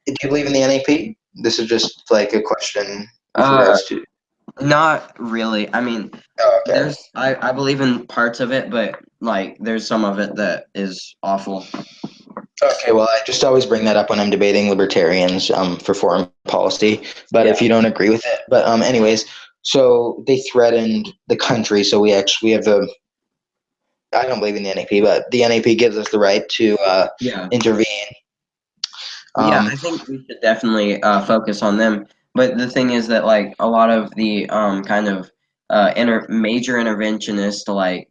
Do you believe in the NAP? This is just like a question with Uh, regards to. Not really. I mean, Oh, okay. I believe in parts of it, but like there's some of it that is awful. Okay, well, I just always bring that up when I'm debating libertarians for foreign policy. But Yeah. if you don't agree with it, but anyways, so they threatened the country. So we have the. I don't believe in the NAP, but the NAP gives us the right to Yeah. intervene. Yeah, Um, I think we should definitely focus on them. But the thing is that like a lot of the kind of major interventionists like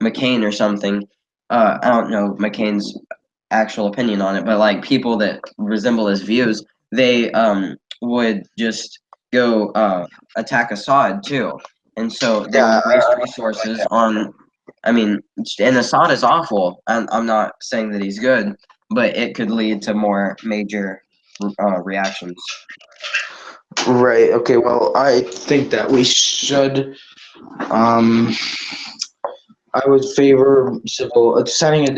McCain or something, I don't know McCain's actual opinion on it, but like people that resemble his views, they would just go attack Assad too, and so they yeah, would waste I like resources that. on. I mean, and Assad is awful. I'm not saying that he's good, but it could lead to more major reactions. Right. Okay. Well, I think that we should. Um, I would favor civil signing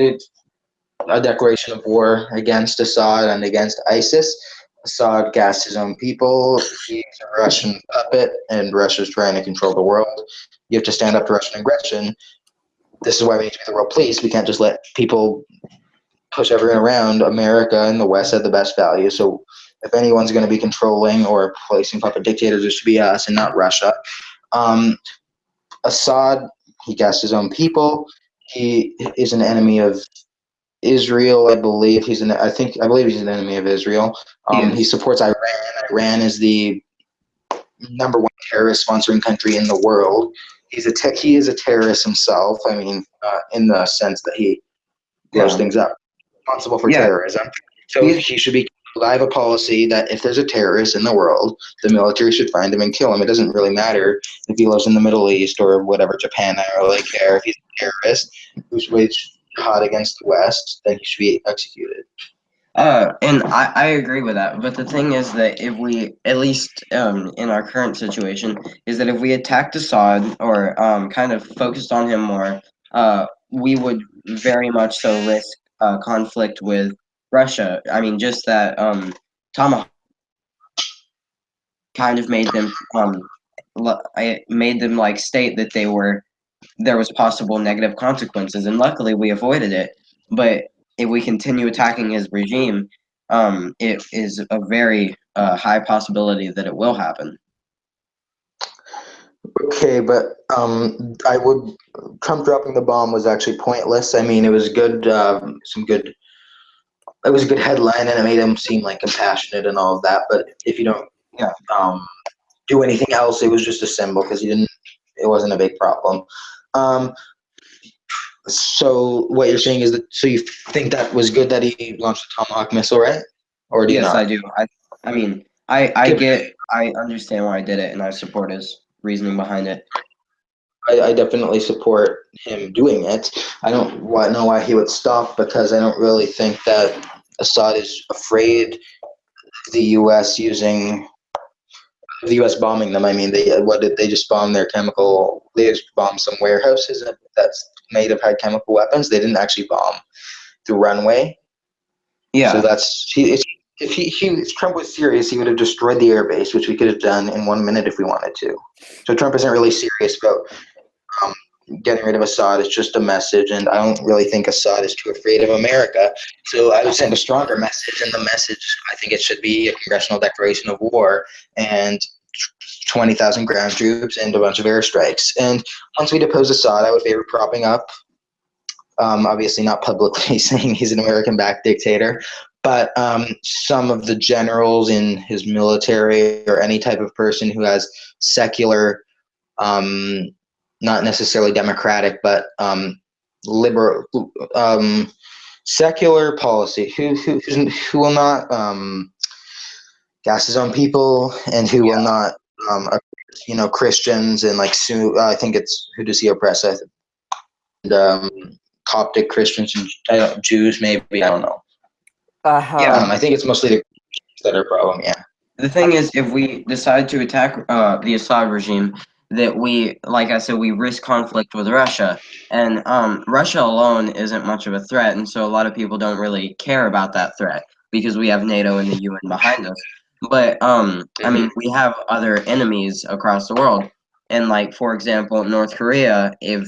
a declaration of war against Assad and against ISIS. Assad gassed his own people. He's a Russian puppet, and Russia's trying to control the world. You have to stand up to Russian aggression. This is why we need to be the world police. We can't just let people push everyone around. America and the West have the best values. So if anyone's going to be controlling or placing puppet dictators, it should be us and not Russia. Um, Assad, he gassed his own people. He is an enemy of Israel. I believe he's an enemy of Israel. He He is. supports Iran. Iran is the number one terrorist sponsoring country in the world. He is a terrorist himself. I mean, in the sense that he blows Yeah. things up, responsible for Yeah. terrorism. So He's. he should be. I have a policy that if there's a terrorist in the world, the military should find him and kill him. It doesn't really matter if he lives in the Middle East or whatever, Japan. I don't really care. If he's a terrorist who's waged jihad against the West, then he should be executed. And I agree with that. But the thing is that if we, at least in our current situation, is that if we attacked Assad or kind of focused on him more, we would very much so risk conflict with Russia. I mean, just that Tomahawk kind of made them I made them like state that there was possible negative consequences, and luckily we avoided it. But if we continue attacking his regime, it is a very high possibility that it will happen. Okay, but I would. Trump dropping the bomb was actually pointless. I mean, it was good. Some good. It was a good headline, and it made him seem like compassionate and all of that. But if you don't Yeah. um, do anything else, it was just a symbol because he didn't. It wasn't a big problem. Um, so what you're saying is that so you think that was good that he launched the Tomahawk missile, right? Or do you Yes, I not? do. I mean, Okay, I understand why I did it, and I support his reasoning behind it. I definitely support him doing it. I don't know why he would stop because I don't really think that Assad is afraid of the U.S. using the U.S. bombing them. I mean, what did they just bomb their chemical? They just bombed some warehouses that's made of had chemical weapons. They didn't actually bomb the runway. So Yeah. that's he. if Trump was serious, he would have destroyed the airbase, which we could have done in 1 minute if we wanted to. So Trump isn't really serious about um, getting rid of Assad. It's just a message, and I don't really think Assad is too afraid of America. So I would send a stronger message, and the message, I think it should be a congressional declaration of war and 20,000 ground troops and a bunch of airstrikes. And once we depose Assad, I would favor propping up, obviously not publicly saying he's an American-backed dictator, but some of the generals in his military or any type of person who has secular, not necessarily democratic, but liberal, secular policy, who will not gas his own people and who will not, Christians and like I think it's who does he oppress? And Coptic Christians and Jews, maybe, I don't know. Yeah. I think it's mostly the Christians that are a problem. Yeah. The thing is, if we decide to attack the Assad regime, that we, like I said, we risk conflict with Russia, and Russia alone isn't much of a threat, and so a lot of people don't really care about that threat because we have NATO and the UN behind us. But I mean, we have other enemies across the world, and like for example, North Korea. If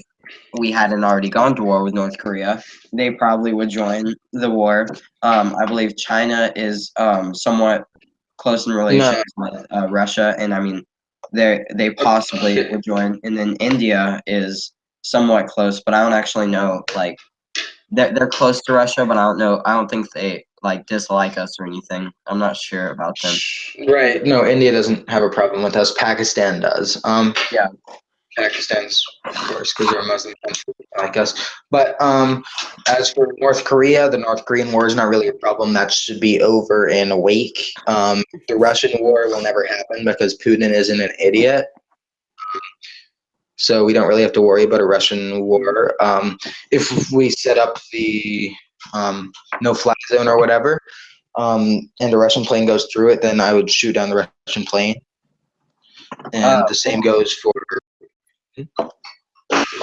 we hadn't already gone to war with North Korea, they probably would join the war. I believe China is somewhat close in relations with Russia, and I mean, they possibly would join. And then India is somewhat close, but I don't actually know. Like, they're close to Russia, but I don't know. I don't think they like dislike us or anything. I'm not sure about them. Right. No, India doesn't have a problem with us. Pakistan does. Yeah. Pakistan's, of course, because they're a Muslim country like us. But as for North Korea, the North Korean war is not really a problem. That should be over in a week. The Russian war will never happen because Putin isn't an idiot. So we don't really have to worry about a Russian war. If we set up the no-fly zone or whatever, and the Russian plane goes through it, then I would shoot down the Russian plane. And the same goes for. Well,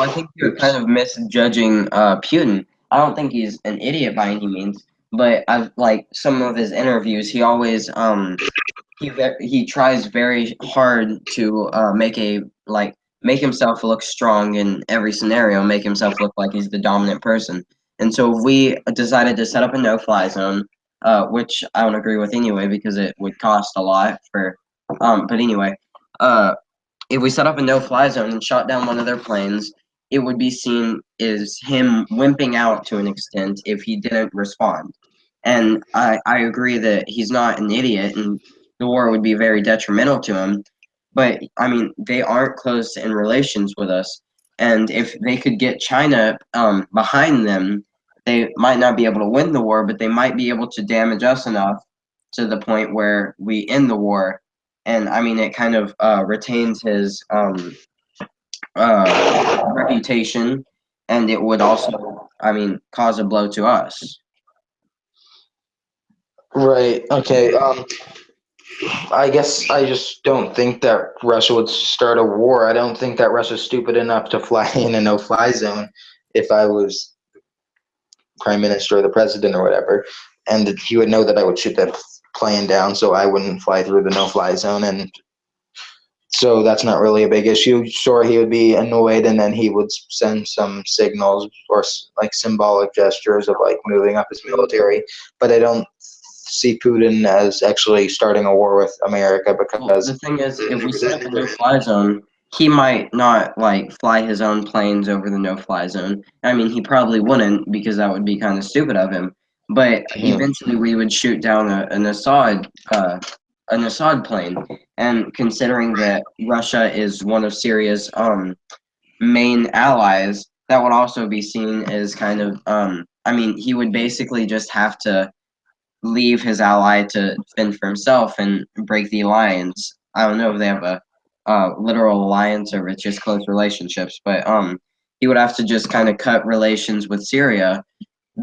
I think you're kind of misjudging Putin. I don't think he's an idiot by any means, but I've like some of his interviews. He always he tries very hard to make himself look strong in every scenario, make himself look like he's the dominant person. And so if we decided to set up a no-fly zone, which I don't agree with anyway because it would cost a lot for. But anyway, if we set up a no-fly zone and shot down one of their planes, it would be seen as him wimping out to an extent if he didn't respond. And I agree that he's not an idiot, and the war would be very detrimental to him. But I mean, they aren't close in relations with us, and if they could get China behind them, they might not be able to win the war, but they might be able to damage us enough to the point where we end the war. And I mean, it kind of retains his reputation, and it would also, I mean, cause a blow to us. Right. Okay. I guess I just don't think that Russia would start a war. I don't think that Russia's stupid enough to fly in a no-fly zone if I was prime minister or the president or whatever, and that he would know that I would shoot that plane down, so I wouldn't fly through the no-fly zone, and so that's not really a big issue. Sure, he would be annoyed, and then he would send some signals or like symbolic gestures of like moving up his military, but I don't see Putin as actually starting a war with America because Well, the thing is, if we set up a no-fly zone, he might not like fly his own planes over the no-fly zone. I mean, he probably wouldn't because that would be kind of stupid of him. But eventually, we would shoot down an Assad plane. And considering that Russia is one of Syria's main allies, that would also be seen as kind of I mean, he would basically just have to leave his ally to fend for himself and break the alliance. I don't know if they have a literal alliance or it's just close relationships, but he would have to just kind of cut relations with Syria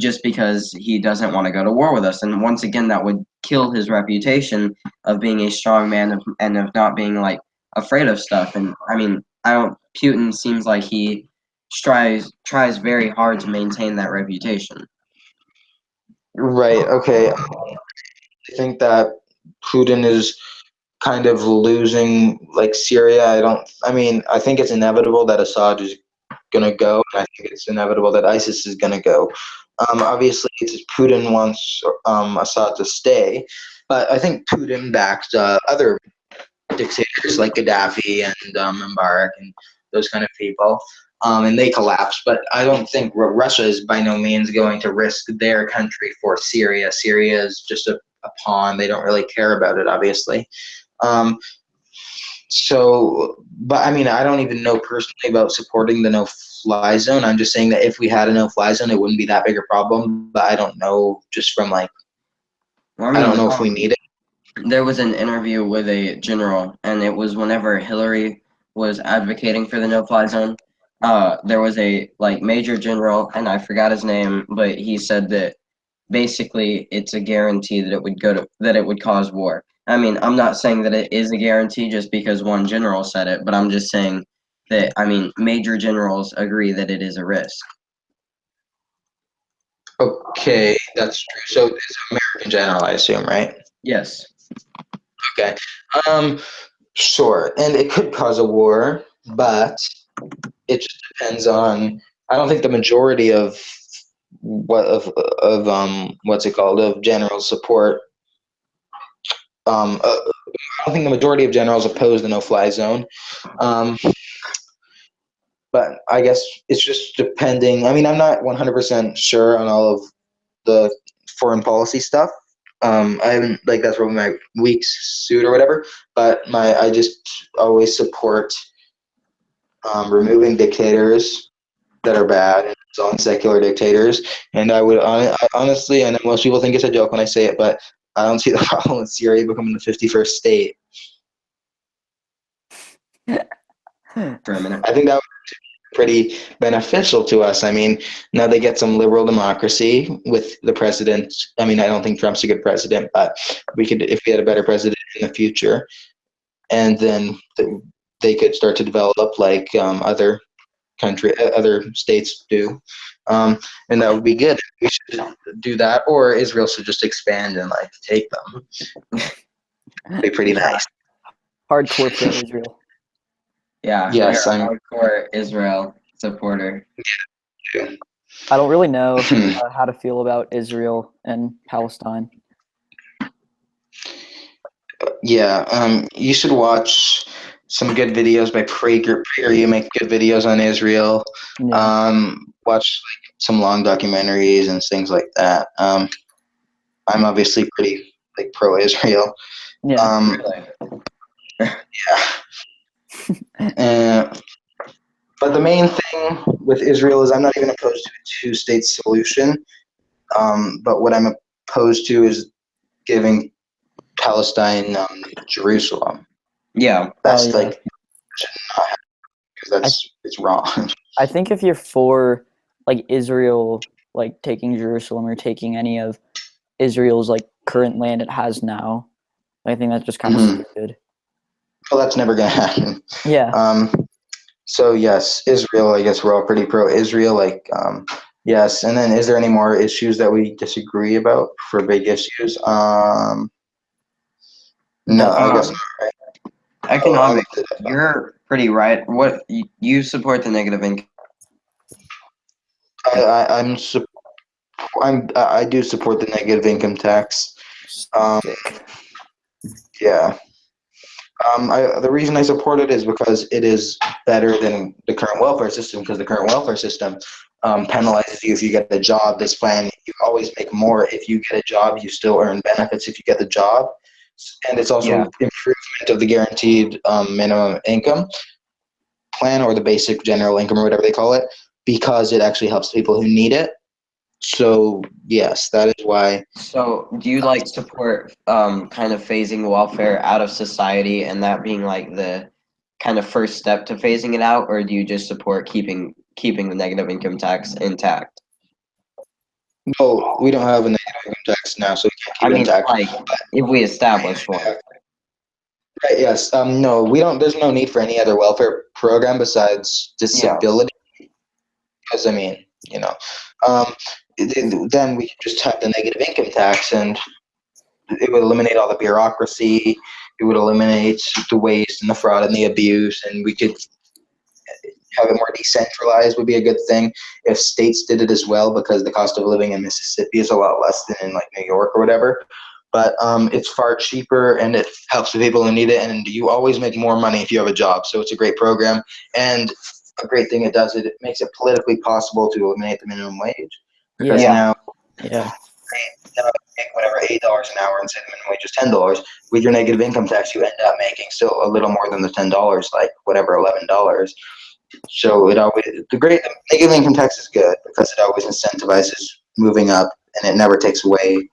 just because he doesn't want to go to war with us. And once again, that would kill his reputation of being a strong man and of not being like afraid of stuff. And I mean, I don't. Putin seems like he tries very hard to maintain that reputation. right. Okay. think that Putin is kind of losing like Syria. I think it's inevitable that Assad is going to go. And I think it's inevitable that ISIS is going to go. Obviously, Putin wants Assad to stay, but I think Putin backed other dictators like Gaddafi and Mubarak and those kind of people, and they collapsed. But I don't think Russia is by no means going to risk their country for Syria. Syria is just a pawn. They don't really care about it, obviously. Um, but I mean, I don't even know personally about supporting the no-fly zone. I'm just saying that if we had a no-fly zone, it wouldn't be that big a problem. But I don't know, just from like, Well, I don't know if we need it. there was an interview with a general, and it was whenever Hillary was advocating for the no-fly zone. There was a major general, and I forgot his name, but he said that basically it's a guarantee that it would cause war. I mean, I'm not saying that it is a guarantee just because one general said it, but I'm just saying that major generals agree that it is a risk. Okay, that's true. So it's American general, I assume, right? Yes. Okay. Sure. And it could cause a war, but it just depends on. I don't think the majority of what's it called, of generals support. I don't think the majority of generals oppose the no-fly zone. Um, but I guess it's just depending. I mean, I'm not 100% sure on all of the foreign policy stuff. I haven't that's where my weak suit or whatever. But I just always support removing dictators that are bad and installing secular dictators. And I honestly, I know most people think it's a joke when I say it, but I don't see the problem with Syria becoming the 51st state. For a minute. I think that would be pretty beneficial to us. I mean, now they get some liberal democracy with the president. I mean, I don't think Trump's a good president, but if we had a better president in the future, and then they could start to develop like other states do, and that would be good. We should do that, or Israel should just expand and take them. It'd be pretty nice. Hardcore pro Israel. Yeah, yes, you're I'm a hardcore Israel supporter. I don't really know how to feel about Israel and Palestine. Yeah, you should watch some good videos by Prager. You make good videos on Israel. Yeah. Watch some long documentaries and things like that. I'm obviously pretty pro-Israel. Yeah. Really? Yeah. But the main thing with Israel is I'm not even opposed to a two-state solution. But what I'm opposed to is giving Palestine Jerusalem. Yeah. That's yeah. because it's wrong. I think if you're for Israel taking Jerusalem or taking any of Israel's current land it has now, I think that's just kind of stupid. Well, that's never gonna happen. Yeah. So yes, Israel. I guess we're all pretty pro-Israel. Yes. And then, is there any more issues that we disagree about for big issues? No, I guess not. Right? Economic. You're pretty right. What you support the negative income? I do support the negative income tax. Yeah. The reason I support it is because it is better than the current welfare system. Because the current welfare system penalizes you if you get a job. This plan, you always make more if you get a job. You still earn benefits if you get the job, and it's also improvement of the guaranteed minimum income plan, or the basic general income, or whatever they call it, because it actually helps people who need it. So yes, that is why. So do you support kind of phasing welfare out of society and that being the kind of first step to phasing it out, or do you just support keeping the negative income tax intact? No, we don't have a negative income tax now, so we can't keep it intact. If we establish one. Right, yes. No, we don't. There's no need for any other welfare program besides disability. Because then we can just have the negative income tax, and it would eliminate all the bureaucracy. It would eliminate the waste and the fraud and the abuse, and we could have it more decentralized would be a good thing if states did it as well, because the cost of living in Mississippi is a lot less than in like New York or whatever. But it's far cheaper and it helps the people who need it, and you always make more money if you have a job. So it's a great program, and a great thing it does, it makes it politically possible to eliminate the minimum wage, because Yeah. now Yeah. you make whatever $8 an hour and say the minimum wage is $10. With your negative income tax, you end up making still a little more than the $10, like whatever $11. So the negative income tax is good because it always incentivizes moving up, and it never takes away.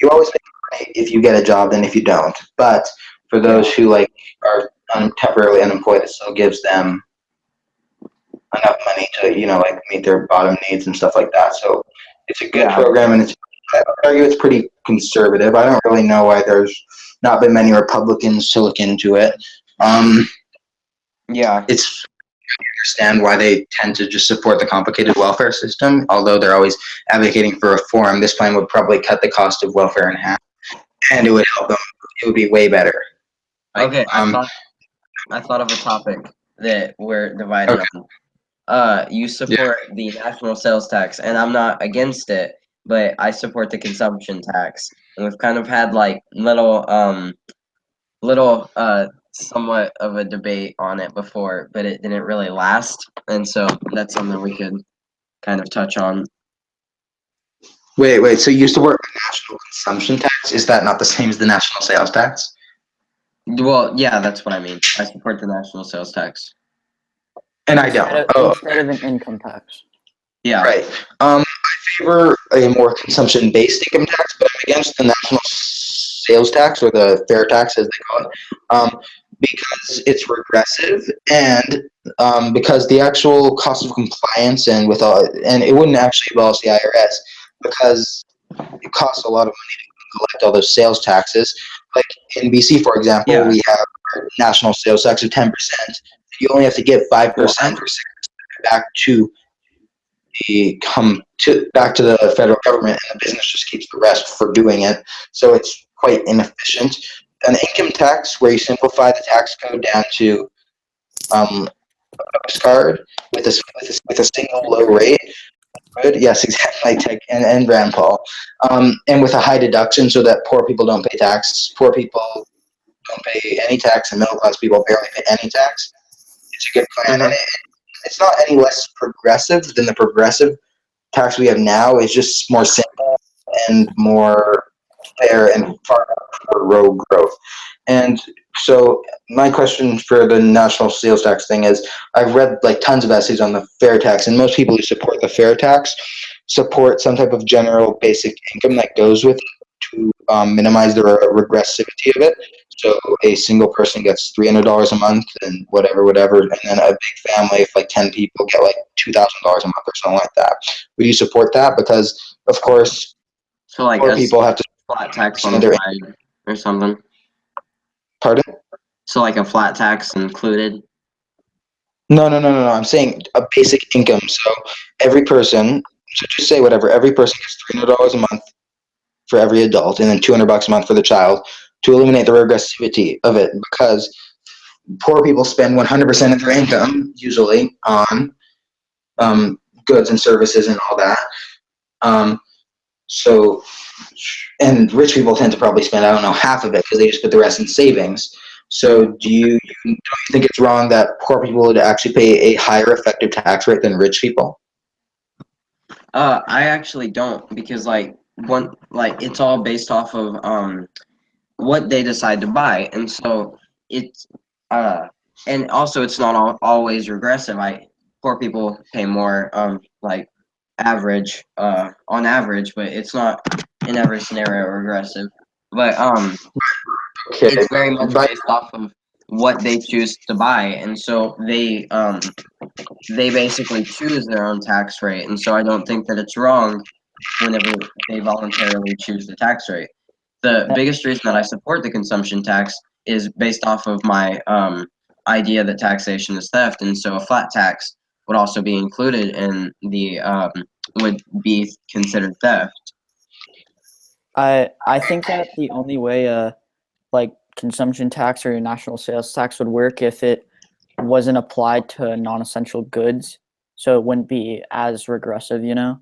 You always make money if you get a job than if you don't. But for those who like are temporarily unemployed, it still gives them enough money to like meet their bottom needs and stuff like that. So it's a good program, and I would argue it's pretty conservative. I don't really know why there's not been many Republicans to look into it. It's understand why they tend to just support the complicated welfare system, although they're always advocating for reform. This plan would probably cut the cost of welfare in half, and it would help them. It would be way better. Okay, I thought of a topic that we're divided on. You support the national sales tax, and I'm not against it, but I support the consumption tax. And we've kind of had like little somewhat of a debate on it before, but it didn't really last, and so that's something we could kind of touch on. Wait. So you support the national consumption tax? Is that not the same as the national sales tax? Well, yeah, that's what I mean. I support the national sales tax. And I don't. Instead of an income tax. Yeah. Right. I favor a more consumption-based income tax, but I'm against the national sales tax, or the fair tax, as they call it, because it's regressive, and because the actual cost of compliance and it wouldn't actually abolish the IRS, because it costs a lot of money to collect all those sales taxes. Like in BC, for example, we have our national sales tax of 10%. You only have to give 5% back to back to the federal government, and the business just keeps the rest for doing it. So it's quite inefficient. An income tax, where you simplify the tax code down to a postcard with a single low rate. Good. Yes, exactly. Tech and Rand Paul, and with a high deduction, so that poor people don't pay tax. Poor people don't pay any tax, and middle class people barely pay any tax. It's a good plan, and it's not any less progressive than the progressive tax we have now. It's just more simple and more fair and far for road growth. And so my question for the national sales tax thing is, I've read like tons of essays on the fair tax, and most people who support the fair tax support some type of general basic income that goes with it to minimize the regressivity of it. So a single person gets $300 a month, and whatever, and then a big family of like 10 people get like $2,000 a month or something like that. Would you support that? Because of course, so like poor people have to flat tax on the side or something. Pardon? So like a flat tax included? No. I'm saying a basic income. So every person, so just say whatever, every person gets $300 a month for every adult, and then $200 a month for the child, to eliminate the regressivity of it, because poor people spend 100% of their income usually on goods and services and all that. And rich people tend to probably spend, I don't know, half of it, because they just put the rest in savings. So don't you think it's wrong that poor people would actually pay a higher effective tax rate than rich people? I actually don't, because it's all based off of what they decide to buy, and so it's and also it's not always regressive. Poor people pay more like average on average, but it's not in every scenario regressive. But it's very much based off of what they choose to buy, and so they basically choose their own tax rate, and so I don't think that it's wrong whenever they voluntarily choose the tax rate. The biggest reason that I support the consumption tax is based off of my idea that taxation is theft, and so a flat tax would also be included in the would be considered theft. I think that the only way like consumption tax or national sales tax would work if it wasn't applied to non-essential goods, so it wouldn't be as regressive, you know?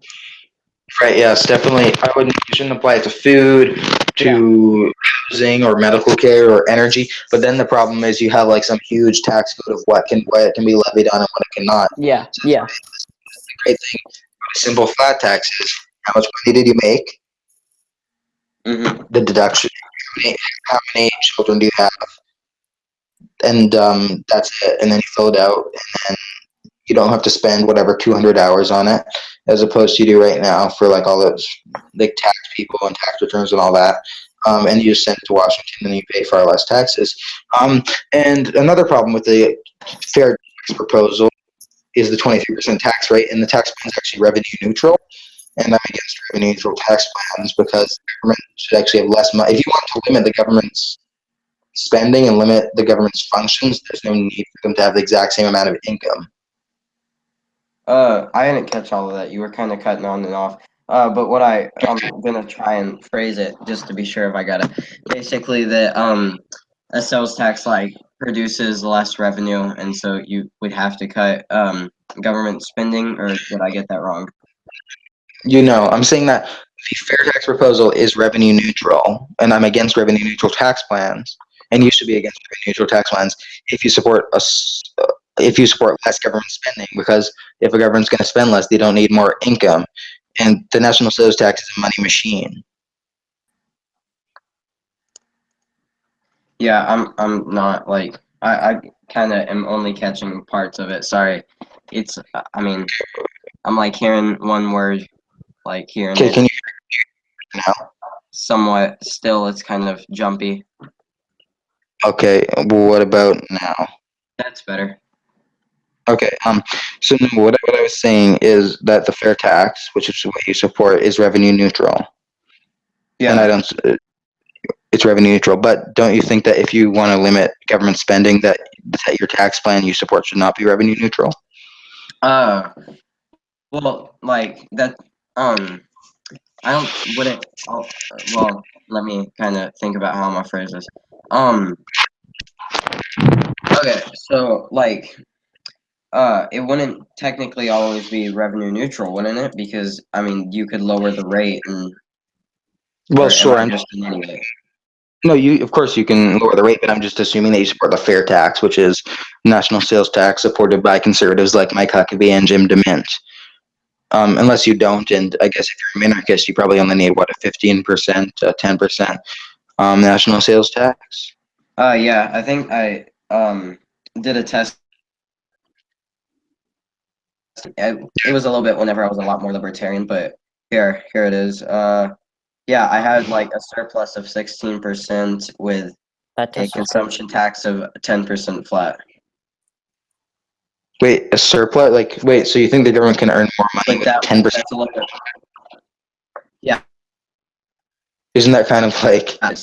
Right, yes, definitely. I wouldn't, you shouldn't apply it to food, Yeah. to housing or medical care or energy. But then the problem is you have like some huge tax code of what it can be levied on and what it cannot. Yeah, yeah, The great thing about a simple flat tax is how much money did you make? Mm-hmm. The deduction. How many children do you have? And that's it. And then you fill it out, and you don't have to spend whatever 200 hours on it, as opposed to you do right now for like all those like tax people and tax returns and all that. And you just send it to Washington, and you pay far less taxes. And another problem with the fair tax proposal is the 23% tax rate, and the tax plan is actually revenue neutral. And I'm against revenue neutral tax plans because the government should actually have less money. If you want to limit the government's spending and limit the government's functions, there's no need for them to have the exact same amount of income. I didn't catch all of that. You were kind of cutting on and off. But what I'm gonna try and phrase it just to be sure if I got it. Basically, that a sales tax like produces less revenue, and so you would have to cut government spending, or did I get that wrong? I'm saying that the fair tax proposal is revenue neutral, and I'm against revenue neutral tax plans, and you should be against revenue neutral tax plans if you support if you support less government spending, because if a government's going to spend less, they don't need more income, and the national sales tax is a money machine. Yeah, I'm not like I kind of am only catching parts of it. Sorry. It's I mean I'm like hearing one word, like hearing Okay, it can you hear me now? somewhat still. It's kind of jumpy. Okay, well, what about now? That's better. Okay, so no, what I was saying is that the fair tax, which is what you support, is revenue neutral, and I Yeah. don't. It's revenue neutral, but don't you think that if you want to limit government spending, that your tax plan you support should not be revenue neutral? Uh, well, like that. I don't wouldn't. Well, let me kind of think about how I'm gonna phrase this. Um. Okay. So like, it wouldn't technically always be revenue neutral, wouldn't it? Because I mean, you could lower the rate, and Well, or am sure. I just an idiot? No, you of course you can lower the rate, but I'm just assuming that you support the fair tax, which is national sales tax supported by conservatives like Mike Huckabee and Jim DeMint. Unless you don't, and I guess if you're a minarchist, you probably only need what, a 15%, 10% national sales tax. Yeah. I think I did a test. It was a little bit whenever I was a lot more libertarian, but here it is. Yeah, I had like a surplus of 16% with that a test was good. consumption tax of 10% flat. Wait, a surplus? Like, wait, so you think the government can earn more money Like with 10%? that's a little bit. Yeah, Isn't that kind of like, I'm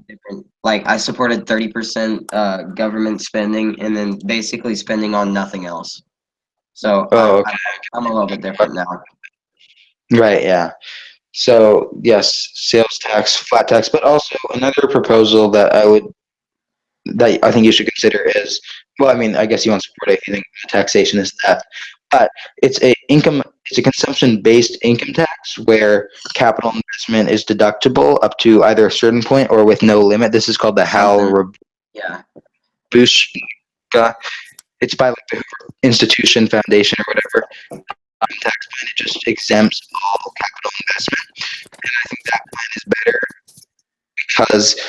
different. Like I supported 30% government spending and then basically spending on nothing else. So oh, okay, I'm a little bit different now. right, yeah. So yes, sales tax, flat tax, but also another proposal that I think you should consider is, well, I mean, I guess you won't support it if you think taxation is theft, but it's a consumption-based income tax where capital investment is deductible up to either a certain point or with no limit. This is called the Something. Yeah. Rabushka. It's by like the Hoover Institution Foundation or whatever. Tax plan, it just exempts all capital investment, and I think that plan is better because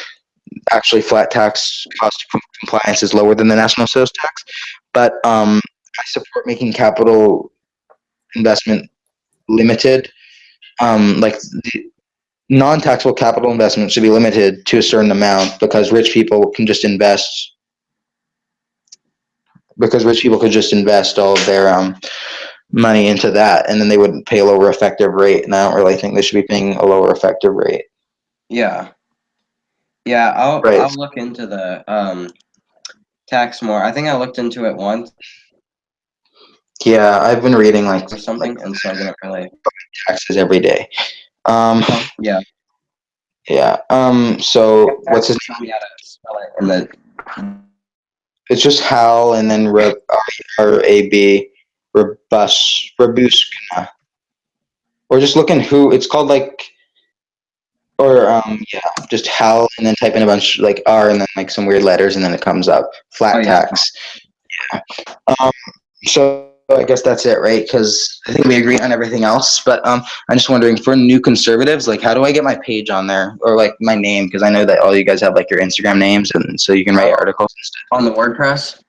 actually flat tax cost of compliance is lower than the national sales tax. But I support making capital investment limited. Like the non-taxable capital investment should be limited to a certain amount because rich people can just invest. Because rich people could just invest all of their money into that, and then they would pay a lower effective rate. And I don't really think they should be paying a lower effective rate. Yeah. Yeah, Right. I'll look into the tax more. I think I looked into it once Yeah, I've been reading or like something, and so I didn't really. taxes every day. Yeah. Yeah. So what's his Tell me how to spell it. And then It's just Hal and then RAB, Rabuskina. Or just look in who it's called, like, or yeah, just Hal and then type in a bunch like R and then like some weird letters and then it comes up oh flat yeah. tax. Um, so I guess that's it, right? Because I think we agree on everything else. But I'm just wondering for new conservatives, like, how do I get my page on there or like my name? Because I know that all you guys have like your Instagram names, and so you can write articles and stuff. On the WordPress.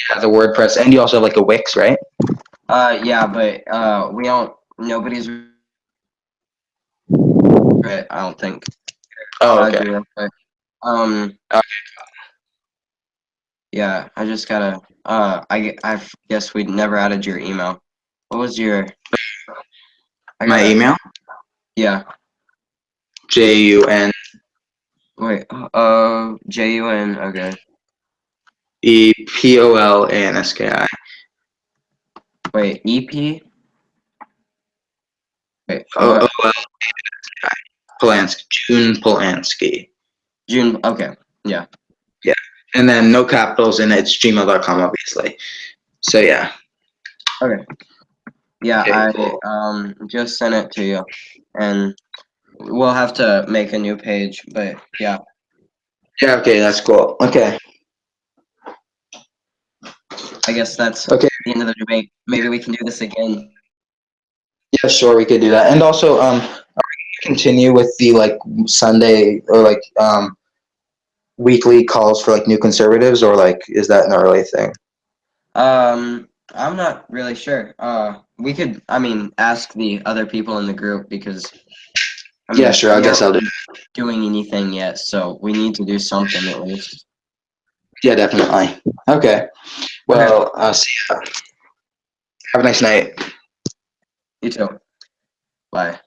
Yeah, the WordPress, and you also have like a Wix, right? Yeah, but we don't. Nobody's. I don't think. Oh, okay. Do it. Um. Okay. Yeah, I just gotta. I guess we never added your email. What was your? I My gotta. email, Yeah. JUN Wait. JUN. Okay. EPOLANSKI. Wait. EP. Wait. Oh, What? well, Polanski, June Polanski. June. Okay. Yeah. Yeah. And then no capitals in it. It's gmail.com, obviously. So, yeah. Okay. Yeah. Okay, cool. I just sent it to you, and we'll have to make a new page. But yeah. Yeah, okay, that's cool. Okay. I guess that's Okay. the end of the debate. Maybe we can do this again. Yeah, sure, we could do that. And also, are we gonna continue with the like Sunday or like weekly calls for like new conservatives, or like is that an early thing? I'm not really sure. We could, I mean, ask the other people in the group because, I Yeah, mean, sure, I we guess aren't I'll do. really doing anything yet, so we need to do something at least. Yeah, definitely. Okay. Okay, Well, see ya. Have a nice night. you too. Bye.